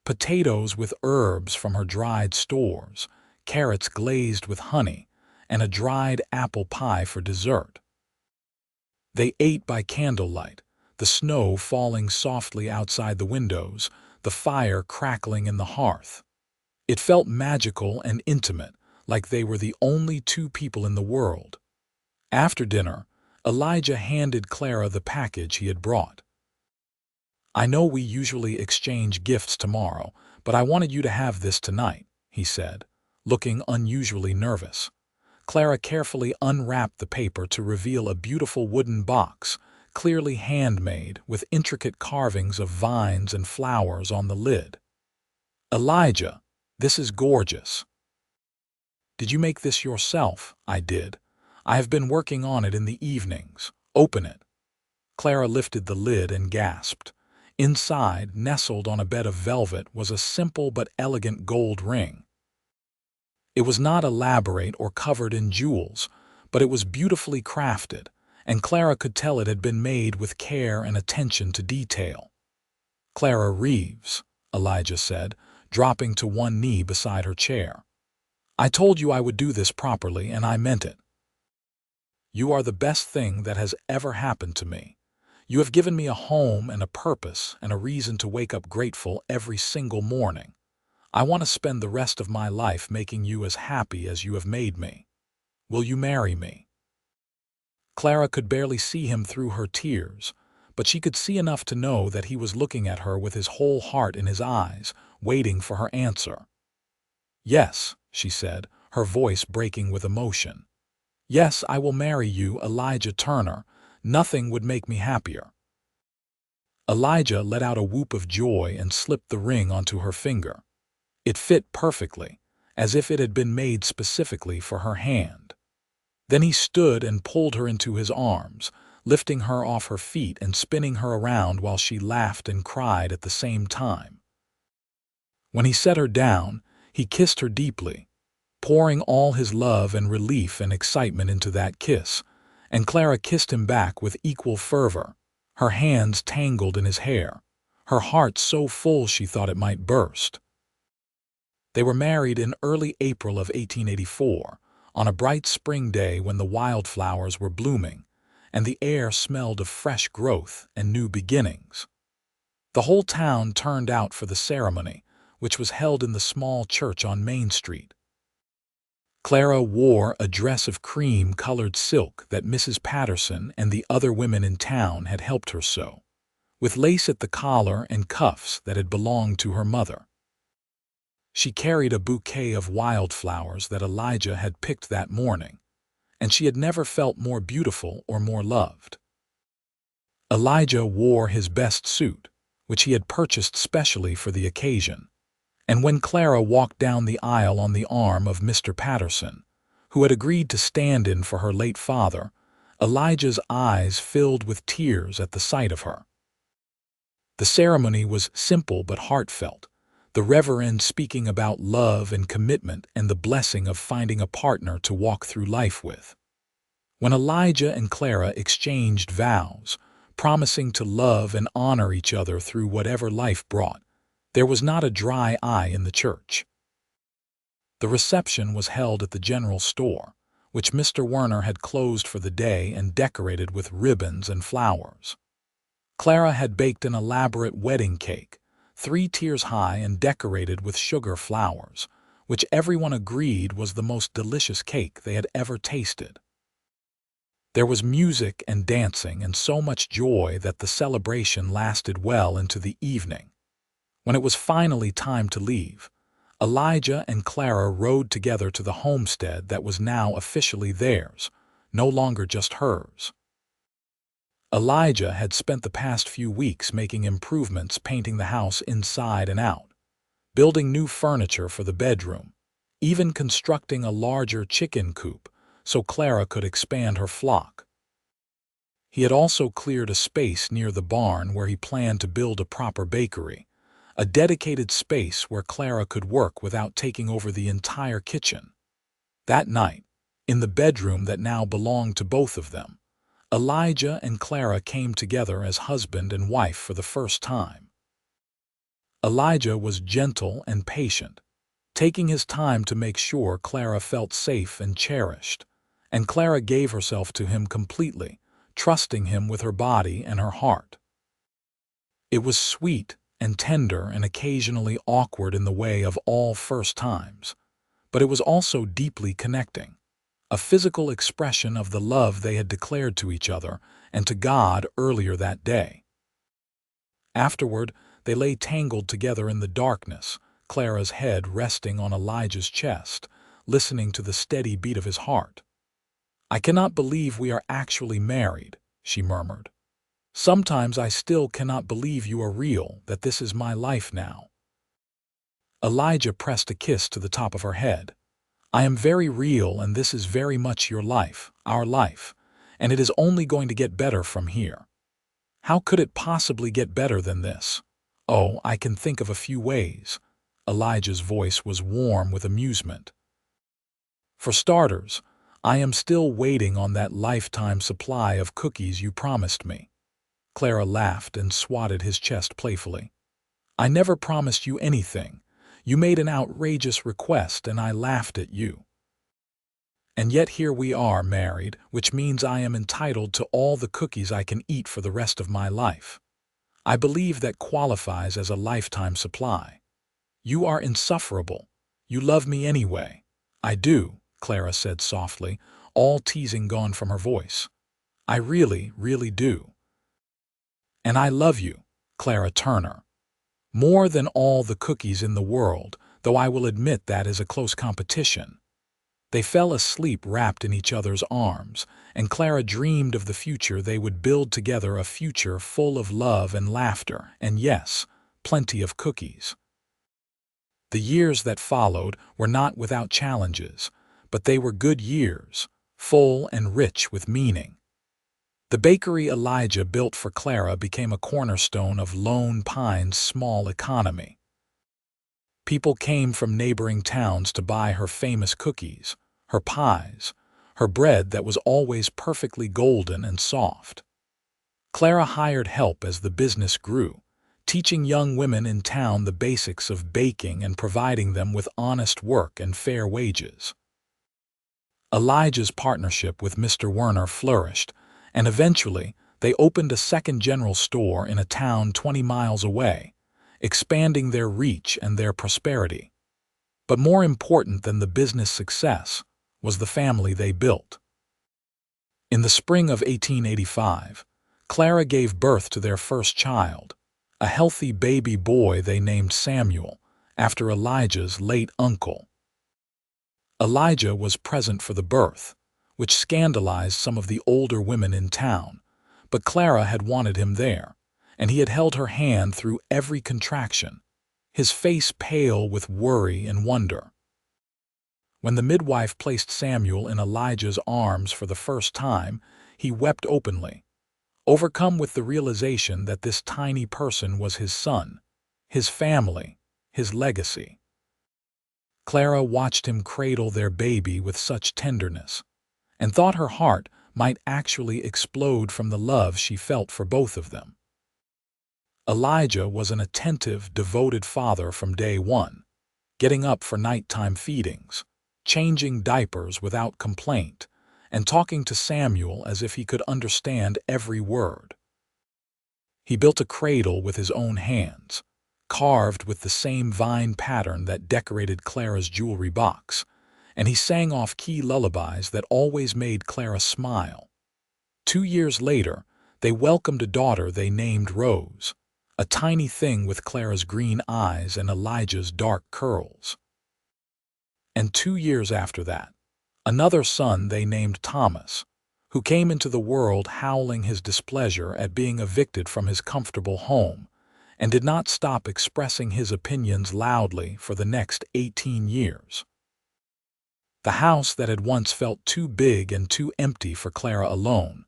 potatoes with herbs from her dried stores, carrots glazed with honey, and a dried apple pie for dessert. They ate by candlelight, the snow falling softly outside the windows, the fire crackling in the hearth. It felt magical and intimate, like they were the only two people in the world. After dinner, Elijah handed Clara the package he had brought. "I know we usually exchange gifts tomorrow, but I wanted you to have this tonight," he said, looking unusually nervous. Clara carefully unwrapped the paper to reveal a beautiful wooden box, clearly handmade, with intricate carvings of vines and flowers on the lid. "Elijah, this is gorgeous." "Did you make this yourself?" "I did. I have been working on it in the evenings. Open it." Clara lifted the lid and gasped. Inside, nestled on a bed of velvet, was a simple but elegant gold ring. It was not elaborate or covered in jewels, but it was beautifully crafted, and Clara could tell it had been made with care and attention to detail. "Clara Reeves," Elijah said, dropping to one knee beside her chair. "I told you I would do this properly, and I meant it. You are the best thing that has ever happened to me. You have given me a home and a purpose and a reason to wake up grateful every single morning. I want to spend the rest of my life making you as happy as you have made me. Will you marry me?" Clara could barely see him through her tears, but she could see enough to know that he was looking at her with his whole heart in his eyes, waiting for her answer. "Yes," she said, her voice breaking with emotion. "Yes, I will marry you, Elijah Turner. Nothing would make me happier." Elijah let out a whoop of joy and slipped the ring onto her finger. It fit perfectly, as if it had been made specifically for her hand. Then he stood and pulled her into his arms, lifting her off her feet and spinning her around while she laughed and cried at the same time. When he set her down, he kissed her deeply, pouring all his love and relief and excitement into that kiss, and Clara kissed him back with equal fervor, her hands tangled in his hair, her heart so full she thought it might burst. They were married in early April of 1884, on a bright spring day when the wildflowers were blooming, and the air smelled of fresh growth and new beginnings. The whole town turned out for the ceremony, which was held in the small church on Main Street. Clara wore a dress of cream-colored silk that Mrs. Patterson and the other women in town had helped her sew, with lace at the collar and cuffs that had belonged to her mother. She carried a bouquet of wildflowers that Elijah had picked that morning, and she had never felt more beautiful or more loved. Elijah wore his best suit, which he had purchased specially for the occasion, and when Clara walked down the aisle on the arm of Mr. Patterson, who had agreed to stand in for her late father, Elijah's eyes filled with tears at the sight of her. The ceremony was simple but heartfelt, the reverend speaking about love and commitment and the blessing of finding a partner to walk through life with. When Elijah and Clara exchanged vows, promising to love and honor each other through whatever life brought, there was not a dry eye in the church. The reception was held at the general store, which Mr. Werner had closed for the day and decorated with ribbons and flowers. Clara had baked an elaborate wedding cake, 3 tiers high and decorated with sugar flowers, which everyone agreed was the most delicious cake they had ever tasted. There was music and dancing and so much joy that the celebration lasted well into the evening. When it was finally time to leave, Elijah and Clara rode together to the homestead that was now officially theirs, no longer just hers. Elijah had spent the past few weeks making improvements, painting the house inside and out, building new furniture for the bedroom, even constructing a larger chicken coop so Clara could expand her flock. He had also cleared a space near the barn where he planned to build a proper bakery, a dedicated space where Clara could work without taking over the entire kitchen. That night, in the bedroom that now belonged to both of them, Elijah and Clara came together as husband and wife for the first time. Elijah was gentle and patient, taking his time to make sure Clara felt safe and cherished, and Clara gave herself to him completely, trusting him with her body and her heart. It was sweet and tender and occasionally awkward in the way of all first times, but it was also deeply connecting, a physical expression of the love they had declared to each other and to God earlier that day. Afterward, they lay tangled together in the darkness, Clara's head resting on Elijah's chest, listening to the steady beat of his heart. "I cannot believe we are actually married," she murmured. "Sometimes I still cannot believe you are real, that this is my life now." Elijah pressed a kiss to the top of her head. "I am very real, and this is very much your life, our life, and it is only going to get better from here. How could it possibly get better than this? Oh, I can think of a few ways." Elijah's voice was warm with amusement. "For starters, I am still waiting on that lifetime supply of cookies you promised me." Clara laughed and swatted his chest playfully. "I never promised you anything. You made an outrageous request and I laughed at you. And yet here we are married, which means I am entitled to all the cookies I can eat for the rest of my life. I believe that qualifies as a lifetime supply. You are insufferable. You love me anyway." "I do," Clara said softly, all teasing gone from her voice. "I really, really do. And I love you, Clara Turner. More than all the cookies in the world, though I will admit that is a close competition." They fell asleep wrapped in each other's arms, and Clara dreamed of the future they would build together, a future full of love and laughter, and yes, plenty of cookies. The years that followed were not without challenges, but they were good years, full and rich with meaning. The bakery Elijah built for Clara became a cornerstone of Lone Pine's small economy. People came from neighboring towns to buy her famous cookies, her pies, her bread that was always perfectly golden and soft. Clara hired help as the business grew, teaching young women in town the basics of baking and providing them with honest work and fair wages. Elijah's partnership with Mr. Werner flourished, and eventually they opened a second general store in a town 20 miles away, expanding their reach and their prosperity. But more important than the business success was the family they built. In the spring of 1885, Clara gave birth to their first child, a healthy baby boy they named Samuel, after Elijah's late uncle. Elijah was present for the birth, which scandalized some of the older women in town, but Clara had wanted him there, and he had held her hand through every contraction, his face pale with worry and wonder. When the midwife placed Samuel in Elijah's arms for the first time, he wept openly, overcome with the realization that this tiny person was his son, his family, his legacy. Clara watched him cradle their baby with such tenderness, and thought her heart might actually explode from the love she felt for both of them. Elijah was an attentive, devoted father from day one, getting up for nighttime feedings, changing diapers without complaint, and talking to Samuel as if he could understand every word. He built a cradle with his own hands, carved with the same vine pattern that decorated Clara's jewelry box, and he sang off-key lullabies that always made Clara smile. 2 years later, they welcomed a daughter they named Rose, a tiny thing with Clara's green eyes and Elijah's dark curls. And 2 years after that, another son they named Thomas, who came into the world howling his displeasure at being evicted from his comfortable home, and did not stop expressing his opinions loudly for the next 18 years. The house that had once felt too big and too empty for Clara alone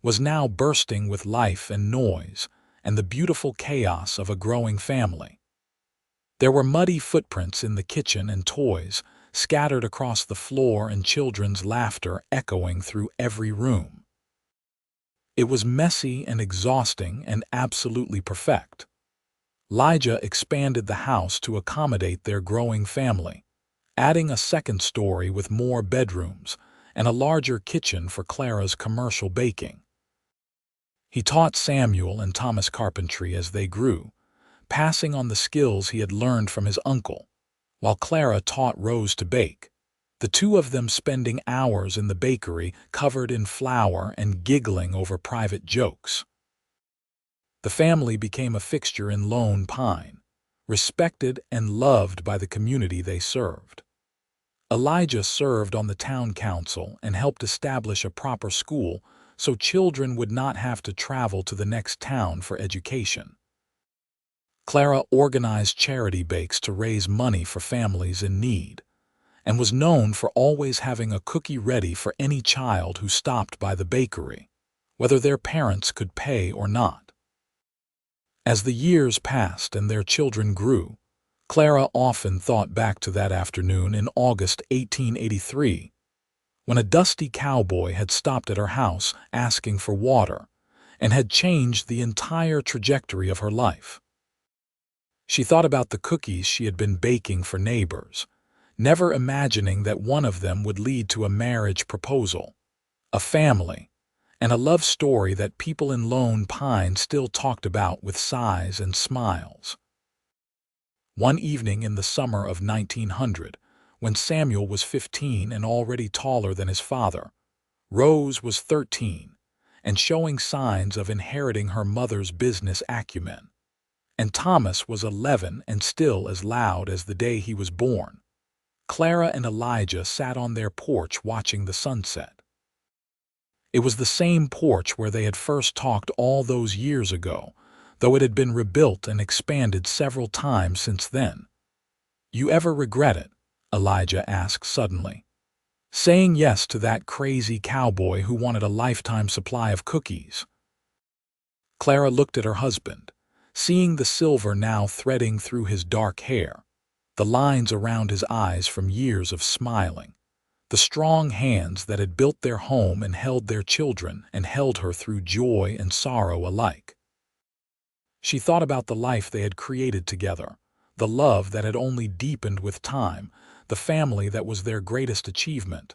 was now bursting with life and noise and the beautiful chaos of a growing family. There were muddy footprints in the kitchen and toys scattered across the floor and children's laughter echoing through every room. It was messy and exhausting and absolutely perfect. Elijah expanded the house to accommodate their growing family, adding a second story with more bedrooms and a larger kitchen for Clara's commercial baking. He taught Samuel and Thomas carpentry as they grew, passing on the skills he had learned from his uncle, while Clara taught Rose to bake, the two of them spending hours in the bakery covered in flour and giggling over private jokes. The family became a fixture in Lone Pine, respected and loved by the community they served. Elijah served on the town council and helped establish a proper school so children would not have to travel to the next town for education. Clara organized charity bakes to raise money for families in need, and was known for always having a cookie ready for any child who stopped by the bakery, whether their parents could pay or not. As the years passed and their children grew, Clara often thought back to that afternoon in August 1883, when a dusty cowboy had stopped at her house asking for water and had changed the entire trajectory of her life. She thought about the cookies she had been baking for neighbors, never imagining that one of them would lead to a marriage proposal, a family, and a love story that people in Lone Pine still talked about with sighs and smiles. One evening in the summer of 1900, when Samuel was 15 and already taller than his father, Rose was 13 and showing signs of inheriting her mother's business acumen, and Thomas was 11 and still as loud as the day he was born. Clara and Elijah sat on their porch watching the sunset. It was the same porch where they had first talked all those years ago, though it had been rebuilt and expanded several times since then. "You ever regret it?" Elijah asked suddenly. "Saying yes to that crazy cowboy who wanted a lifetime supply of cookies?" Clara looked at her husband, seeing the silver now threading through his dark hair, the lines around his eyes from years of smiling, the strong hands that had built their home and held their children and held her through joy and sorrow alike. She thought about the life they had created together, the love that had only deepened with time, the family that was their greatest achievement.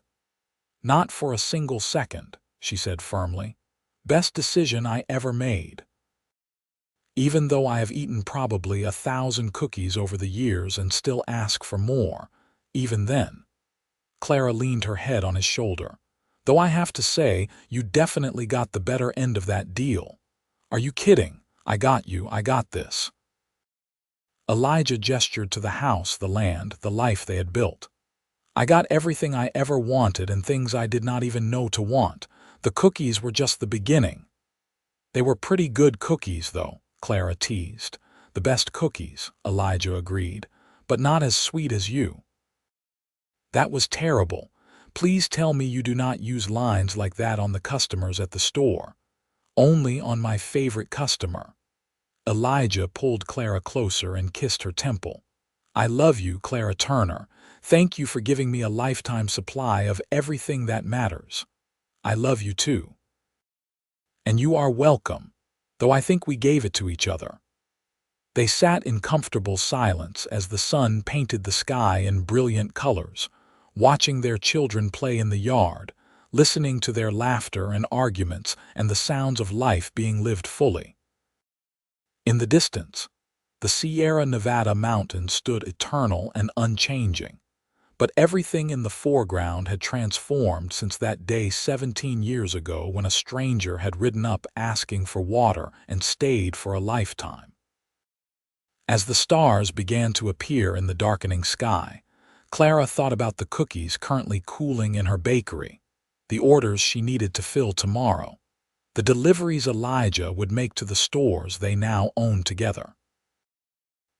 "Not for a single second," she said firmly. "Best decision I ever made. Even though I have eaten probably 1,000 cookies over the years and still ask for more, even then." Clara leaned her head on his shoulder. "Though I have to say, you definitely got the better end of that deal." "Are you kidding? I got you, I got this." Elijah gestured to the house, the land, the life they had built. "I got everything I ever wanted and things I did not even know to want. The cookies were just the beginning." "They were pretty good cookies, though," Clara teased. "The best cookies," Elijah agreed, "but not as sweet as you." "That was terrible. Please tell me you do not use lines like that on the customers at the store." "Only on my favorite customer." Elijah pulled Clara closer and kissed her temple. "I love you, Clara Turner. Thank you for giving me a lifetime supply of everything that matters." "I love you too." "And you are welcome, though I think we gave it to each other." They sat in comfortable silence as the sun painted the sky in brilliant colors, watching their children play in the yard, listening to their laughter and arguments and the sounds of life being lived fully. In the distance, the Sierra Nevada mountains stood eternal and unchanging, but everything in the foreground had transformed since that day 17 years ago when a stranger had ridden up asking for water and stayed for a lifetime. As the stars began to appear in the darkening sky, Clara thought about the cookies currently cooling in her bakery, the orders she needed to fill tomorrow, the deliveries Elijah would make to the stores they now owned together.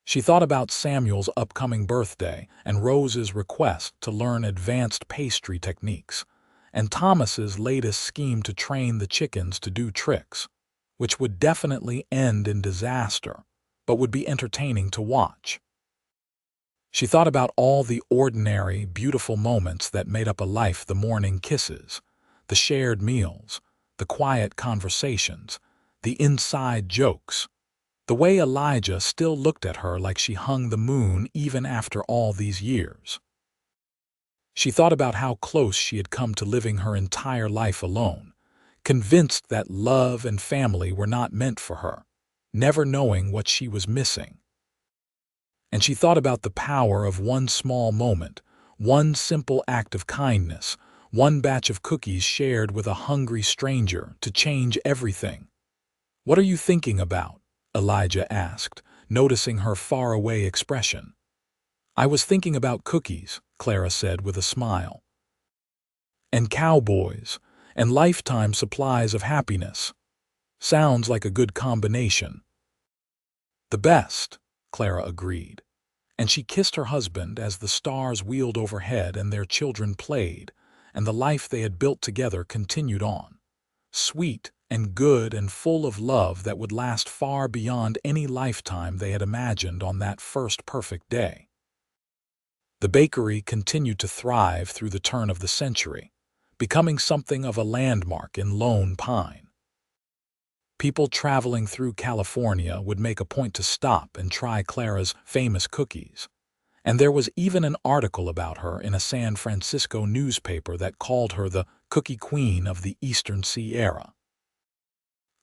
She thought about Samuel's upcoming birthday and Rose's request to learn advanced pastry techniques, and Thomas's latest scheme to train the chickens to do tricks, which would definitely end in disaster, but would be entertaining to watch. She thought about all the ordinary, beautiful moments that made up a life: the morning kisses, the shared meals, the quiet conversations, the inside jokes, the way Elijah still looked at her like she hung the moon even after all these years. She thought about how close she had come to living her entire life alone, convinced that love and family were not meant for her, never knowing what she was missing. And she thought about the power of one small moment, one simple act of kindness, one batch of cookies shared with a hungry stranger to change everything. "What are you thinking about?" Elijah asked, noticing her faraway expression. "I was thinking about cookies," Clara said with a smile. "And cowboys, and lifetime supplies of happiness. Sounds like a good combination." "The best," Clara agreed, and she kissed her husband as the stars wheeled overhead and their children played, and the life they had built together continued on, sweet and good and full of love that would last far beyond any lifetime they had imagined on that first perfect day. The bakery continued to thrive through the turn of the century, becoming something of a landmark in Lone Pine. People traveling through California would make a point to stop and try Clara's famous cookies, and there was even an article about her in a San Francisco newspaper that called her the Cookie Queen of the Eastern Sierra.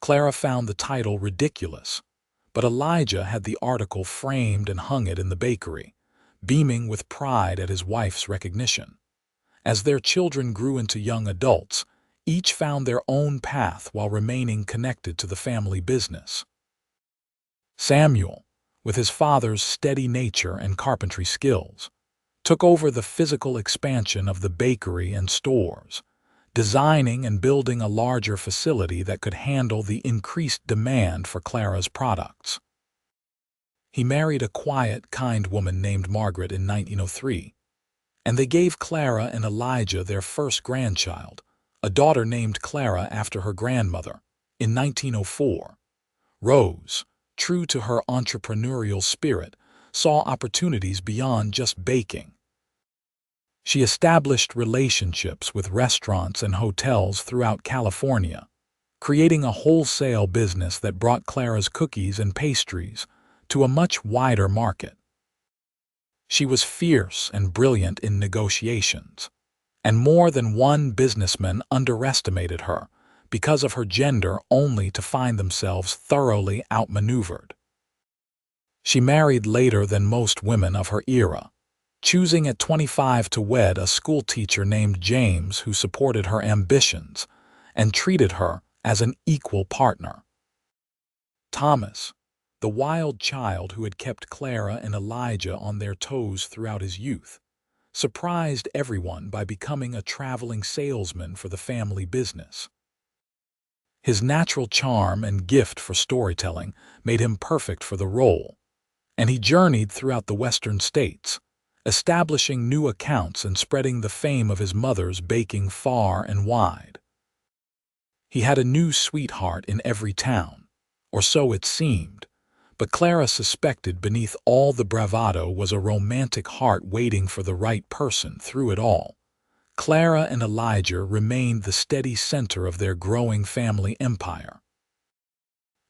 Clara found the title ridiculous, but Elijah had the article framed and hung it in the bakery, beaming with pride at his wife's recognition. As their children grew into young adults, each found their own path while remaining connected to the family business. Samuel, with his father's steady nature and carpentry skills, took over the physical expansion of the bakery and stores, designing and building a larger facility that could handle the increased demand for Clara's products. He married a quiet, kind woman named Margaret in 1903, and they gave Clara and Elijah their first grandchild, a daughter named Clara after her grandmother, in 1904. Rose, true to her entrepreneurial spirit, saw opportunities beyond just baking. She established relationships with restaurants and hotels throughout California, creating a wholesale business that brought Clara's cookies and pastries to a much wider market. She was fierce and brilliant in negotiations, and more than one businessman underestimated her because of her gender, only to find themselves thoroughly outmaneuvered. She married later than most women of her era, choosing at 25 to wed a schoolteacher named James who supported her ambitions and treated her as an equal partner. Thomas, the wild child who had kept Clara and Elijah on their toes throughout his youth, surprised everyone by becoming a traveling salesman for the family business. His natural charm and gift for storytelling made him perfect for the role, and he journeyed throughout the western states, establishing new accounts and spreading the fame of his mother's baking far and wide. He had a new sweetheart in every town, or so it seemed, but Clara suspected beneath all the bravado was a romantic heart waiting for the right person through it all. Clara and Elijah remained the steady center of their growing family empire.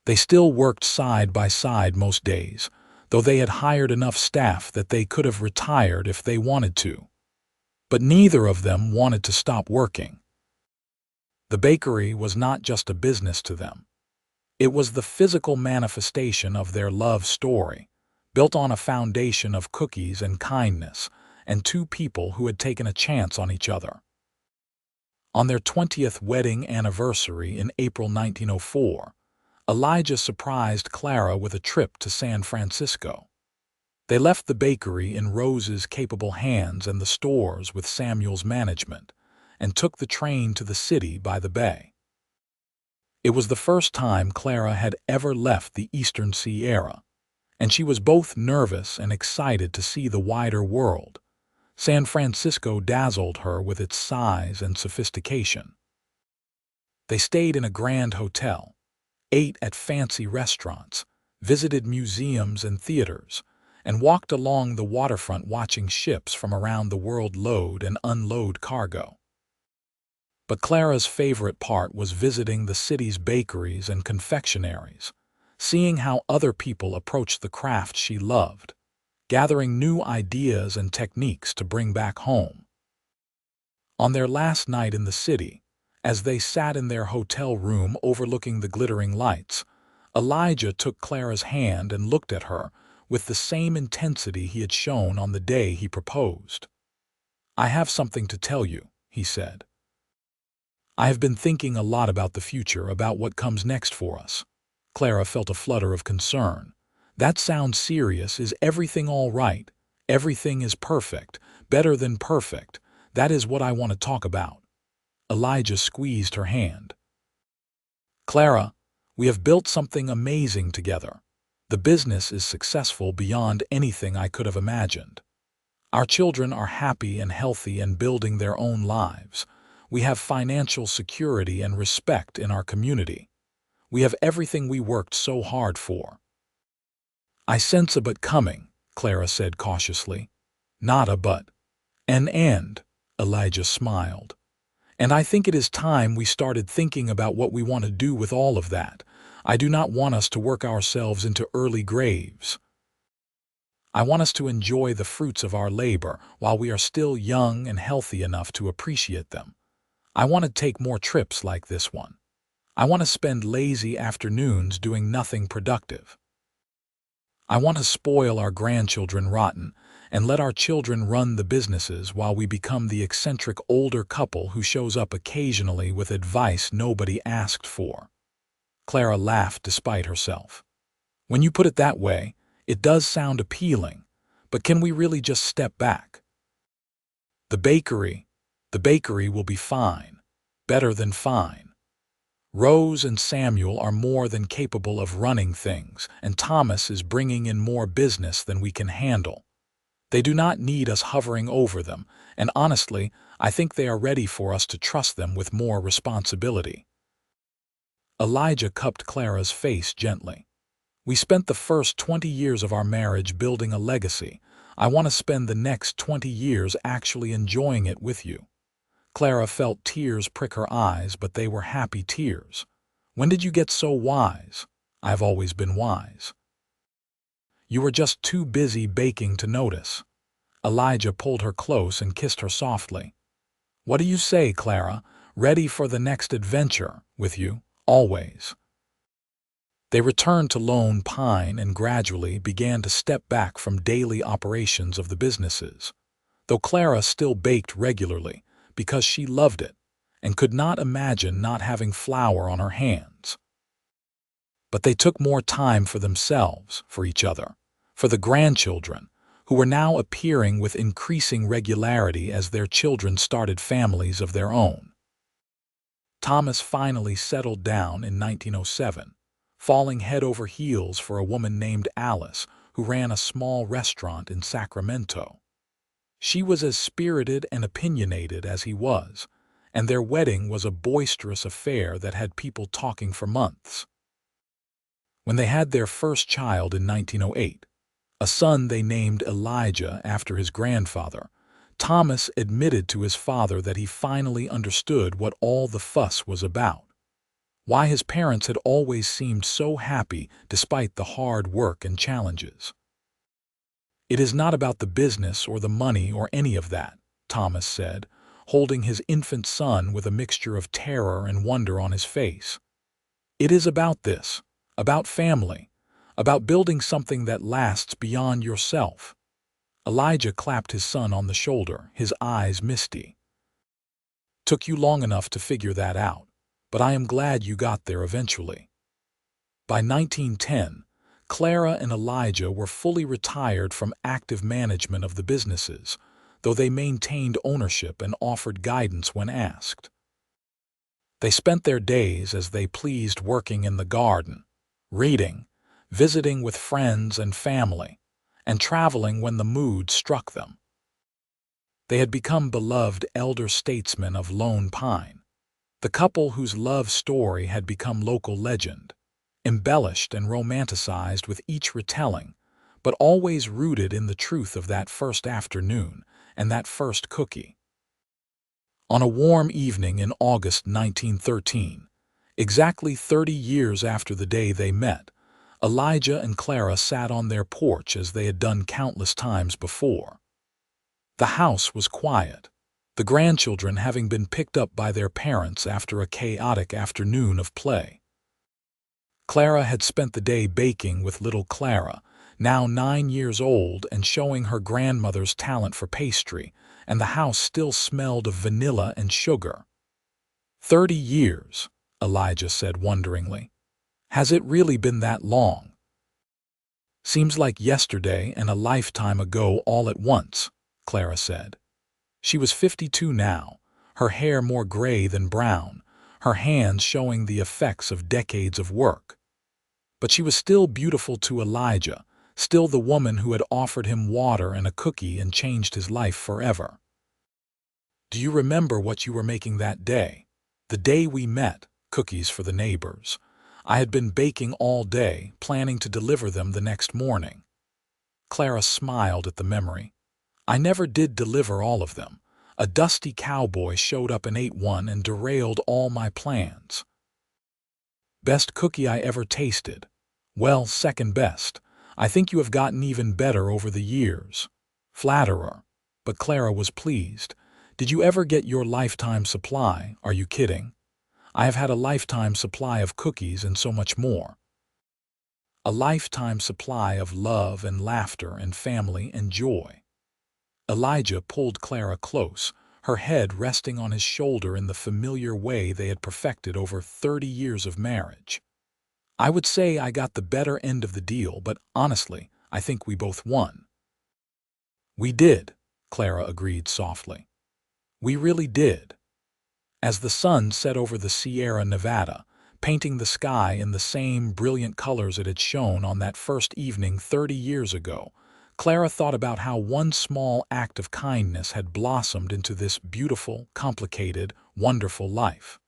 They still worked side by side most days, though they had hired enough staff that they could have retired if they wanted to. But neither of them wanted to stop working. The bakery was not just a business to them. It was the physical manifestation of their love story, built on a foundation of cookies and kindness, and two people who had taken a chance on each other. On their 20th wedding anniversary in April 1904, Elijah surprised Clara with a trip to San Francisco. They left the bakery in Rose's capable hands and the stores with Samuel's management, and took the train to the city by the bay. It was the first time Clara had ever left the Eastern Sierra, and she was both nervous and excited to see the wider world. San Francisco dazzled her with its size and sophistication. They stayed in a grand hotel, ate at fancy restaurants, visited museums and theaters, and walked along the waterfront watching ships from around the world load and unload cargo. But Clara's favorite part was visiting the city's bakeries and confectionaries, seeing how other people approached the craft she loved, gathering new ideas and techniques to bring back home. On their last night in the city, as they sat in their hotel room overlooking the glittering lights, Elijah took Clara's hand and looked at her with the same intensity he had shown on the day he proposed. "I have something to tell you," he said. "I have been thinking a lot about the future, about what comes next for us." Clara felt a flutter of concern. "That sounds serious. Is everything all right? Everything is perfect, better than perfect. That is what I want to talk about." Elijah squeezed her hand. "Clara, we have built something amazing together. The business is successful beyond anything I could have imagined. Our children are happy and healthy and building their own lives. We have financial security and respect in our community. We have everything we worked so hard for." "I sense a but coming," Clara said cautiously. "Not a but. An and," Elijah smiled. And I think it is time we started thinking about what we want to do with all of that. I do not want us to work ourselves into early graves. I want us to enjoy the fruits of our labor while we are still young and healthy enough to appreciate them. I want to take more trips like this one. I want to spend lazy afternoons doing nothing productive. I want to spoil our grandchildren rotten and let our children run the businesses while we become the eccentric older couple who shows up occasionally with advice nobody asked for. Clara laughed despite herself. When you put it that way, it does sound appealing, but can we really just step back? The bakery will be fine, better than fine. Rose and Samuel are more than capable of running things, and Thomas is bringing in more business than we can handle. They do not need us hovering over them, and honestly, I think they are ready for us to trust them with more responsibility. Elijah cupped Clara's face gently. We spent the first 20 years of our marriage building a legacy. I want to spend the next 20 years actually enjoying it with you. Clara felt tears prick her eyes, but they were happy tears. When did you get so wise? I've always been wise. You were just too busy baking to notice. Elijah pulled her close and kissed her softly. What do you say, Clara? Ready for the next adventure, with you, always. They returned to Lone Pine and gradually began to step back from daily operations of the businesses, though Clara still baked regularly because she loved it and could not imagine not having flour on her hands. But they took more time for themselves, for each other, for the grandchildren, who were now appearing with increasing regularity as their children started families of their own. Thomas finally settled down in 1907. Falling head over heels for a woman named Alice who ran a small restaurant in Sacramento. She was as spirited and opinionated as he was, and their wedding was a boisterous affair that had people talking for months. When they had their first child in 1908, a son they named Elijah after his grandfather, Thomas admitted to his father that he finally understood what all the fuss was about. Why his parents had always seemed so happy despite the hard work and challenges. It is not about the business or the money or any of that, Thomas said, holding his infant son with a mixture of terror and wonder on his face. It is about this, about family, about building something that lasts beyond yourself. Elijah clapped his son on the shoulder, his eyes misty. Took you long enough to figure that out, but I am glad you got there eventually. By 1910, Clara and Elijah were fully retired from active management of the businesses, though they maintained ownership and offered guidance when asked. They spent their days as they pleased, working in the garden, reading, visiting with friends and family, and traveling when the mood struck them. They had become beloved elder statesmen of Lone Pine, the couple whose love story had become local legend, embellished and romanticized with each retelling, but always rooted in the truth of that first afternoon and that first cookie. On a warm evening in August 1913, exactly 30 years after the day they met, Elijah and Clara sat on their porch as they had done countless times before. The house was quiet, the grandchildren having been picked up by their parents after a chaotic afternoon of play. Clara had spent the day baking with little Clara, now 9 years old and showing her grandmother's talent for pastry, and the house still smelled of vanilla and sugar. 30 years, Elijah said wonderingly. Has it really been that long? Seems like yesterday and a lifetime ago all at once, Clara said. She was 52 now, her hair more gray than brown, her hands showing the effects of decades of work. But she was still beautiful to Elijah, still the woman who had offered him water and a cookie and changed his life forever. Do you remember what you were making that day? The day we met, cookies for the neighbors. I had been baking all day, planning to deliver them the next morning. Clara smiled at the memory. I never did deliver all of them. A dusty cowboy showed up and ate one and derailed all my plans. Best cookie I ever tasted. Well, second best. I think you have gotten even better over the years. Flatterer. But Clara was pleased. Did you ever get your lifetime supply? Are you kidding? I have had a lifetime supply of cookies and so much more. A lifetime supply of love and laughter and family and joy. Elijah pulled Clara close, her head resting on his shoulder in the familiar way they had perfected over 30 years of marriage. I would say I got the better end of the deal, but honestly, I think we both won. We did, Clara agreed softly. We really did. As the sun set over the Sierra Nevada, painting the sky in the same brilliant colors it had shown on that first evening 30 years ago, Clara thought about how one small act of kindness had blossomed into this beautiful, complicated, wonderful life.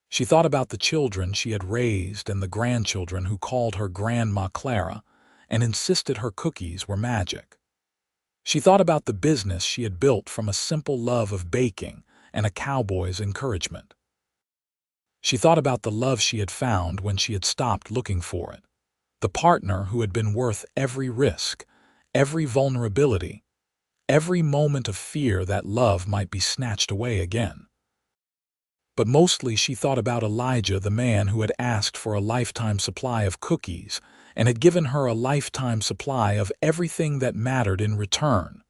She thought about the children she had raised and the grandchildren who called her Grandma Clara and insisted her cookies were magic. She thought about the business she had built from a simple love of baking and a cowboy's encouragement. She thought about the love she had found when she had stopped looking for it, the partner who had been worth every risk, every vulnerability, every moment of fear that love might be snatched away again. But mostly she thought about Elijah, the man who had asked for a lifetime supply of cookies and had given her a lifetime supply of everything that mattered in return.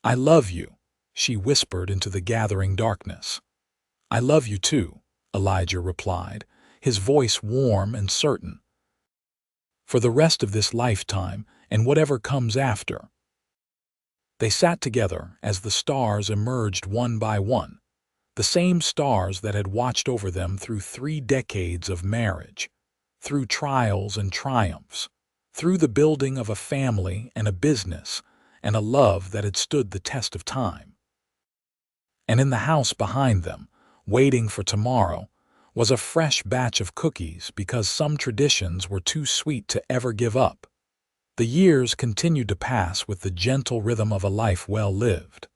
I love you, she whispered into the gathering darkness. I love you too, Elijah replied, his voice warm and certain. For the rest of this lifetime and whatever comes after. They sat together as the stars emerged one by one, the same stars that had watched over them through 3 decades of marriage, through trials and triumphs, through the building of a family and a business and a love that had stood the test of time. And in the house behind them, waiting for tomorrow, was a fresh batch of cookies because some traditions were too sweet to ever give up. The years continued to pass with the gentle rhythm of a life well lived.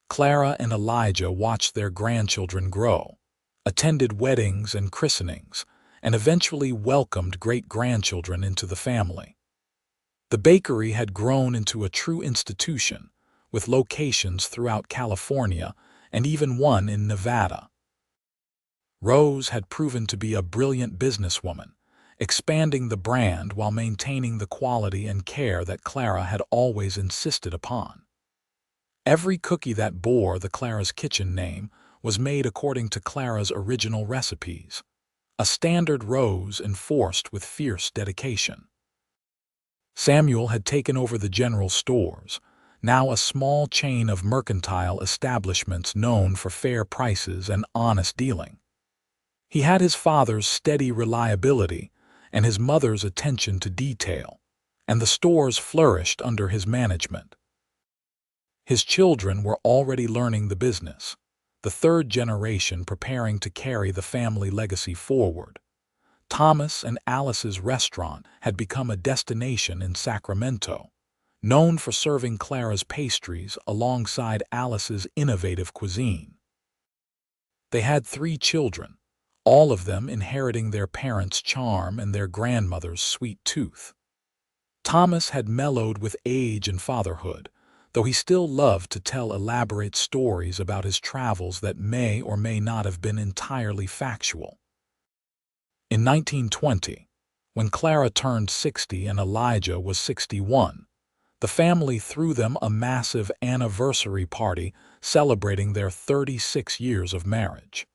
Clara and Elijah watched their grandchildren grow, attended weddings and christenings, and eventually welcomed great-grandchildren into the family. The bakery had grown into a true institution, with locations throughout California and even one in Nevada. Rose had proven to be a brilliant businesswoman, expanding the brand while maintaining the quality and care that Clara had always insisted upon. Every cookie that bore the Clara's Kitchen name was made according to Clara's original recipes, a standard Rose enforced with fierce dedication. Samuel had taken over the general stores, now a small chain of mercantile establishments known for fair prices and honest dealing. He had his father's steady reliability and his mother's attention to detail, and the stores flourished under his management. His children were already learning the business, the third generation preparing to carry the family legacy forward. Thomas and Alice's restaurant had become a destination in Sacramento, known for serving Clara's pastries alongside Alice's innovative cuisine. They had 3 children, all of them inheriting their parents' charm and their grandmother's sweet tooth. Thomas had mellowed with age and fatherhood, though he still loved to tell elaborate stories about his travels that may or may not have been entirely factual. In 1920, when Clara turned 60 and Elijah was 61, the family threw them a massive anniversary party celebrating their 36 years of marriage.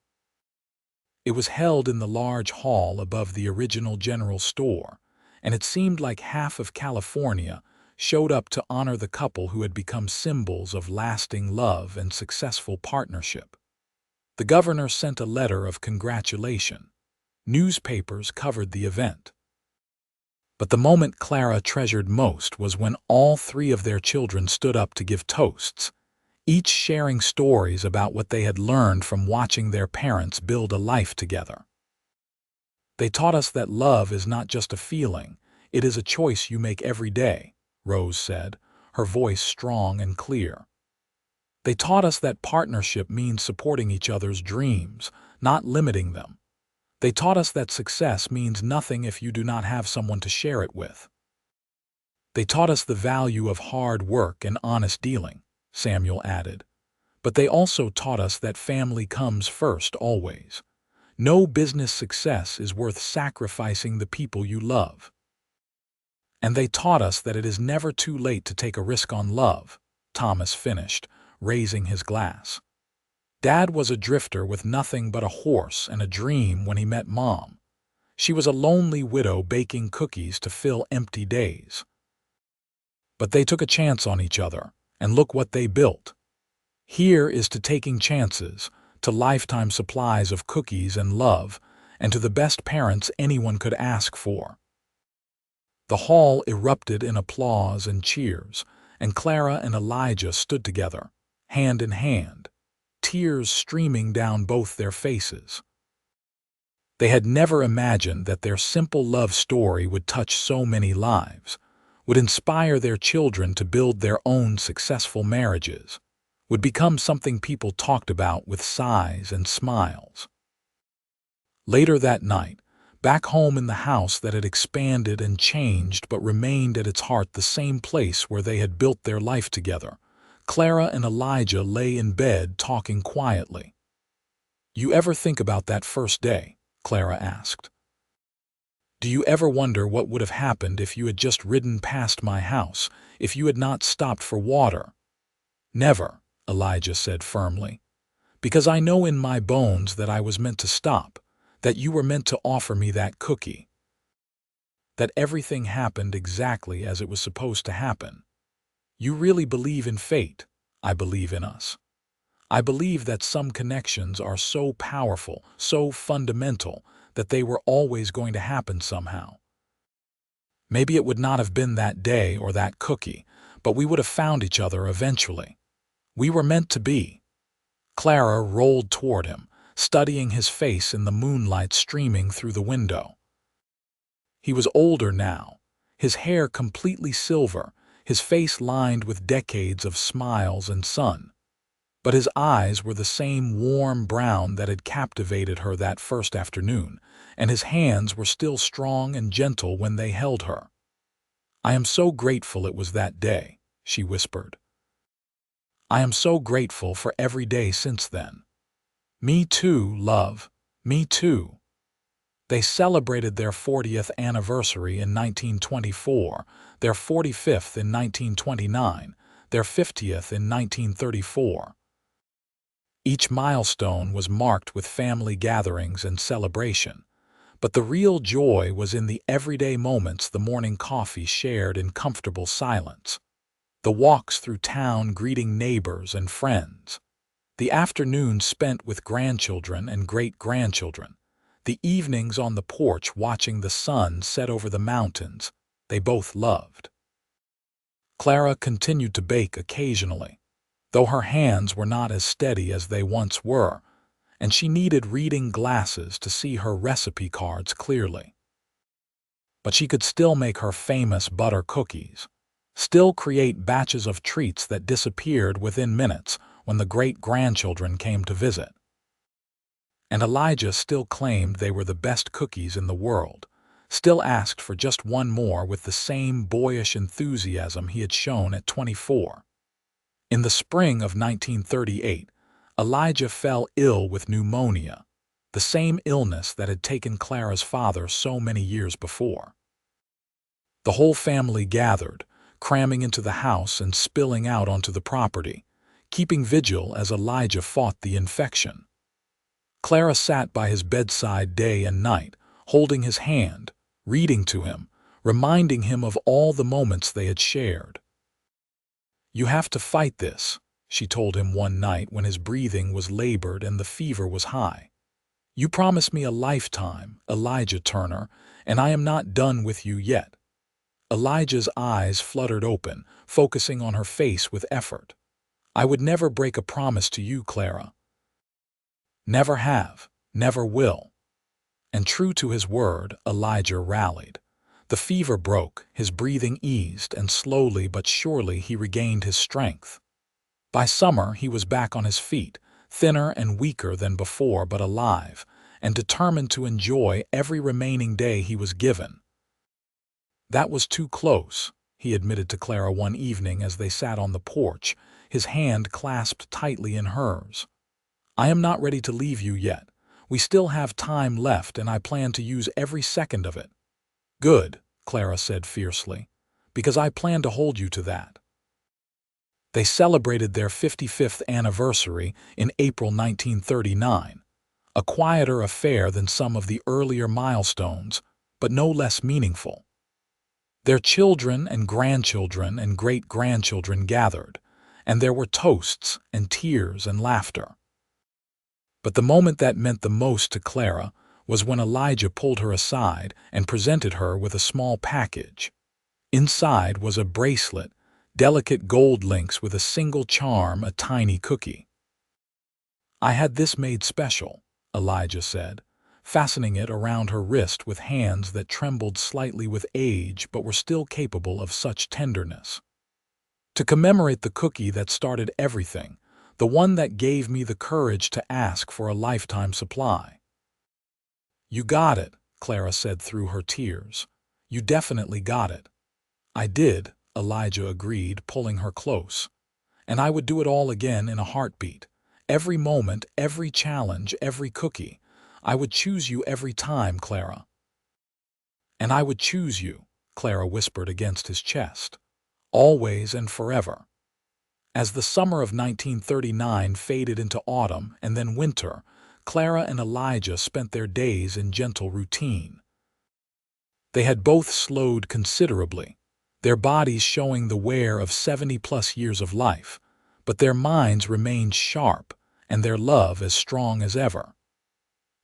It was held in the large hall above the original general store, and it seemed like half of California showed up to honor the couple who had become symbols of lasting love and successful partnership. The governor sent a letter of congratulation. Newspapers covered the event. But the moment Clara treasured most was when all 3 of their children stood up to give toasts, each sharing stories about what they had learned from watching their parents build a life together. They taught us that love is not just a feeling, it is a choice you make every day, Rose said, her voice strong and clear. They taught us that partnership means supporting each other's dreams, not limiting them. They taught us that success means nothing if you do not have someone to share it with. They taught us the value of hard work and honest dealing, Samuel added. But they also taught us that family comes first always. No business success is worth sacrificing the people you love. And they taught us that it is never too late to take a risk on love, Thomas finished, raising his glass. Dad was a drifter with nothing but a horse and a dream when he met Mom. She was a lonely widow baking cookies to fill empty days. But they took a chance on each other, and look what they built. Here is to taking chances, to lifetime supplies of cookies and love, and to the best parents anyone could ask for. The hall erupted in applause and cheers, and Clara and Elijah stood together, hand in hand, tears streaming down both their faces. They had never imagined that their simple love story would touch so many lives, would inspire their children to build their own successful marriages, would become something people talked about with sighs and smiles. Later that night, back home in the house that had expanded and changed but remained at its heart the same place where they had built their life together, Clara and Elijah lay in bed talking quietly. "You ever think about that first day?" Clara asked. "Do you ever wonder what would have happened if you had just ridden past my house, if you had not stopped for water?" "Never," Elijah said firmly, "because I know in my bones that I was meant to stop, that you were meant to offer me that cookie, that everything happened exactly as it was supposed to happen. You really believe in fate. I believe in us. I believe that some connections are so powerful, so fundamental, that they were always going to happen somehow. Maybe it would not have been that day or that cookie, but we would have found each other eventually. We were meant to be." Clara rolled toward him, studying his face in the moonlight streaming through the window. He was older now, his hair completely silver, his face lined with decades of smiles and sun. But his eyes were the same warm brown that had captivated her that first afternoon, and his hands were still strong and gentle when they held her. "I am so grateful it was that day," she whispered. "I am so grateful for every day since then." "Me too, love. Me too." They celebrated their 40th anniversary in 1924, their 45th in 1929, their 50th in 1934. Each milestone was marked with family gatherings and celebration, but the real joy was in the everyday moments: the morning coffee shared in comfortable silence, the walks through town greeting neighbors and friends, the afternoons spent with grandchildren and great-grandchildren, the evenings on the porch watching the sun set over the mountains they both loved. Clara continued to bake occasionally, though her hands were not as steady as they once were, and she needed reading glasses to see her recipe cards clearly. But she could still make her famous butter cookies, still create batches of treats that disappeared within minutes when the great-grandchildren came to visit. And Elijah still claimed they were the best cookies in the world, still asked for just one more with the same boyish enthusiasm he had shown at 24. In the spring of 1938, Elijah fell ill with pneumonia, the same illness that had taken Clara's father so many years before. The whole family gathered, cramming into the house and spilling out onto the property, keeping vigil as Elijah fought the infection. Clara sat by his bedside day and night, holding his hand, reading to him, reminding him of all the moments they had shared. "You have to fight this," she told him one night when his breathing was labored and the fever was high. "You promised me a lifetime, Elijah Turner, and I am not done with you yet." Elijah's eyes fluttered open, focusing on her face with effort. "I would never break a promise to you, Clara. Never have, never will." And true to his word, Elijah rallied. The fever broke, his breathing eased, and slowly but surely he regained his strength. By summer, he was back on his feet, thinner and weaker than before but alive, and determined to enjoy every remaining day he was given. "That was too close," he admitted to Clara one evening as they sat on the porch, his hand clasped tightly in hers. "I am not ready to leave you yet. We still have time left, and I plan to use every second of it." "Good," Clara said fiercely, "because I plan to hold you to that." They celebrated their 55th anniversary in April 1939, a quieter affair than some of the earlier milestones, but no less meaningful. Their children and grandchildren and great-grandchildren gathered, and there were toasts and tears and laughter. But the moment that meant the most to Clara was when Elijah pulled her aside and presented her with a small package. Inside was a bracelet, delicate gold links with a single charm, a tiny cookie. "I had this made special," Elijah said, fastening it around her wrist with hands that trembled slightly with age but were still capable of such tenderness. "To commemorate the cookie that started everything, the one that gave me the courage to ask for a lifetime supply." "You got it," Clara said through her tears. "You definitely got it." "I did," Elijah agreed, pulling her close. "And I would do it all again in a heartbeat. Every moment, every challenge, every cookie. I would choose you every time, Clara." "And I would choose you," Clara whispered against his chest. "Always and forever." As the summer of 1939 faded into autumn and then winter, Clara and Elijah spent their days in gentle routine. They had both slowed considerably, their bodies showing the wear of 70-plus years of life, but their minds remained sharp and their love as strong as ever.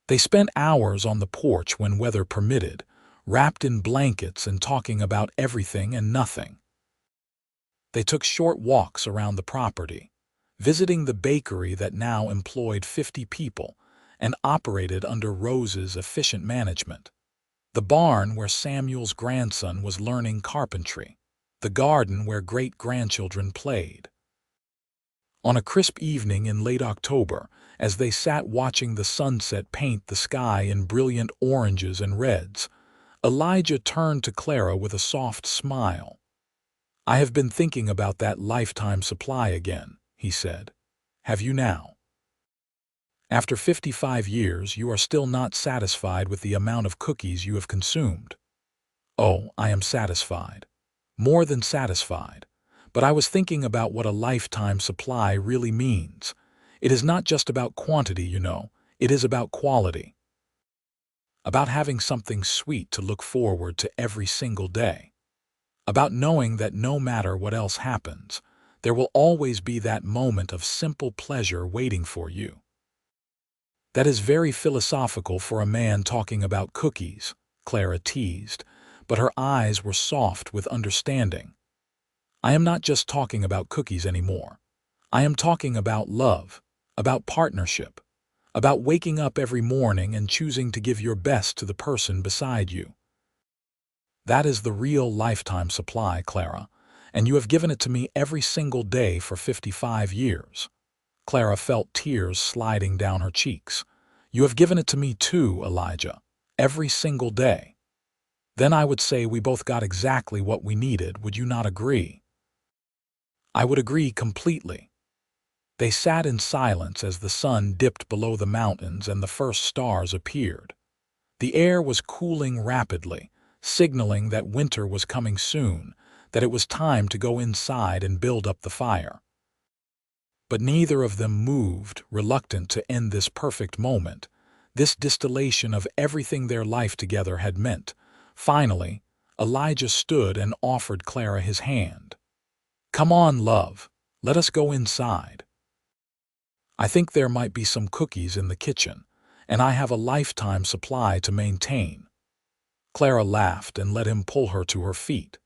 They spent hours on the porch when weather permitted, wrapped in blankets and talking about everything and nothing. They took short walks around the property, visiting the bakery that now employed 50 people and operated under Rose's efficient management, the barn where Samuel's grandson was learning carpentry, the garden where great-grandchildren played. On a crisp evening in late October, as they sat watching the sunset paint the sky in brilliant oranges and reds, Elijah turned to Clara with a soft smile. "I have been thinking about that lifetime supply again," he said. "Have you now? After 55 years, you are still not satisfied with the amount of cookies you have consumed." "Oh, I am satisfied. More than satisfied. But I was thinking about what a lifetime supply really means. It is not just about quantity, you know. It is about quality. About having something sweet to look forward to every single day. About knowing that no matter what else happens, there will always be that moment of simple pleasure waiting for you." "That is very philosophical for a man talking about cookies," Clara teased, but her eyes were soft with understanding. "I am not just talking about cookies anymore. I am talking about love, about partnership, about waking up every morning and choosing to give your best to the person beside you. That is the real lifetime supply, Clara, and you have given it to me every single day for 55 years. Clara felt tears sliding down her cheeks. "You have given it to me too, Elijah, every single day." "Then I would say we both got exactly what we needed, would you not agree?" "I would agree completely." They sat in silence as the sun dipped below the mountains and the first stars appeared. The air was cooling rapidly, signaling that winter was coming soon, that it was time to go inside and build up the fire. But neither of them moved, reluctant to end this perfect moment, this distillation of everything their life together had meant. Finally, Elijah stood and offered Clara his hand. "Come on, love, let us go inside. I think there might be some cookies in the kitchen, and I have a lifetime supply to maintain." Clara laughed and let him pull her to her feet.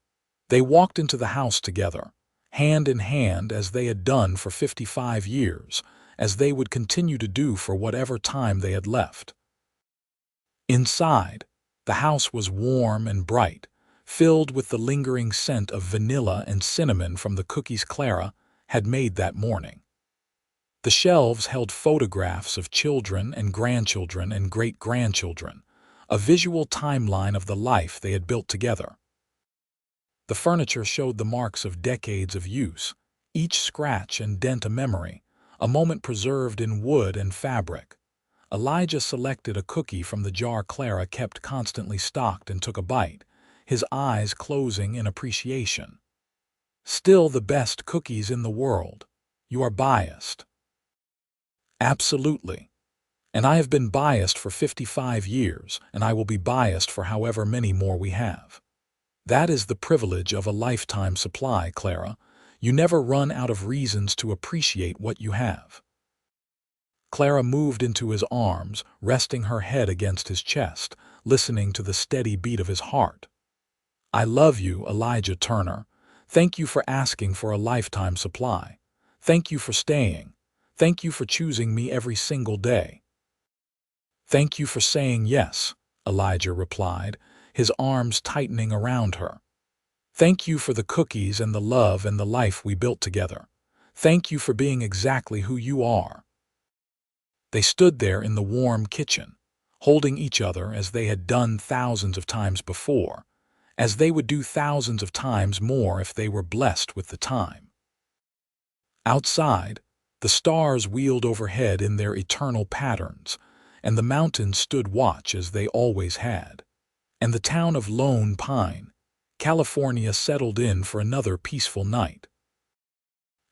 They walked into the house together, hand in hand as they had done for 55 years, as they would continue to do for whatever time they had left. Inside, the house was warm and bright, filled with the lingering scent of vanilla and cinnamon from the cookies Clara had made that morning. The shelves held photographs of children and grandchildren and great-grandchildren, a visual timeline of the life they had built together. The furniture showed the marks of decades of use, each scratch and dent a memory, a moment preserved in wood and fabric. Elijah selected a cookie from the jar Clara kept constantly stocked and took a bite, his eyes closing in appreciation. "Still the best cookies in the world. You are biased." "Absolutely. And I have been biased for 55 years, and I will be biased for however many more we have. That is the privilege of a lifetime supply, Clara. You never run out of reasons to appreciate what you have." Clara moved into his arms, resting her head against his chest, listening to the steady beat of his heart. "I love you, Elijah Turner. Thank you for asking for a lifetime supply. Thank you for staying. Thank you for choosing me every single day." "Thank you for saying yes," Elijah replied, his arms tightening around her. "Thank you for the cookies and the love and the life we built together. Thank you for being exactly who you are." They stood there in the warm kitchen, holding each other as they had done thousands of times before, as they would do thousands of times more if they were blessed with the time. Outside, the stars wheeled overhead in their eternal patterns, and the mountains stood watch as they always had. And the town of Lone Pine, California, settled in for another peaceful night.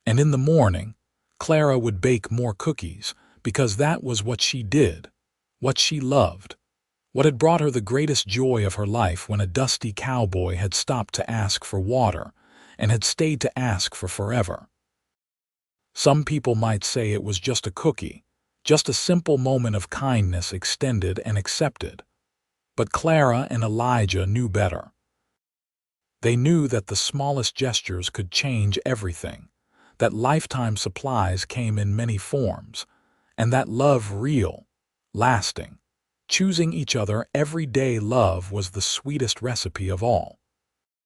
And in the morning, Clara would bake more cookies, because that was what she did, what she loved, what had brought her the greatest joy of her life when a dusty cowboy had stopped to ask for water and had stayed to ask for forever. Some people might say it was just a cookie, just a simple moment of kindness extended and accepted. But Clara and Elijah knew better. They knew that the smallest gestures could change everything, that lifetime supplies came in many forms, and that love real, lasting, choosing each other every day love was the sweetest recipe of all.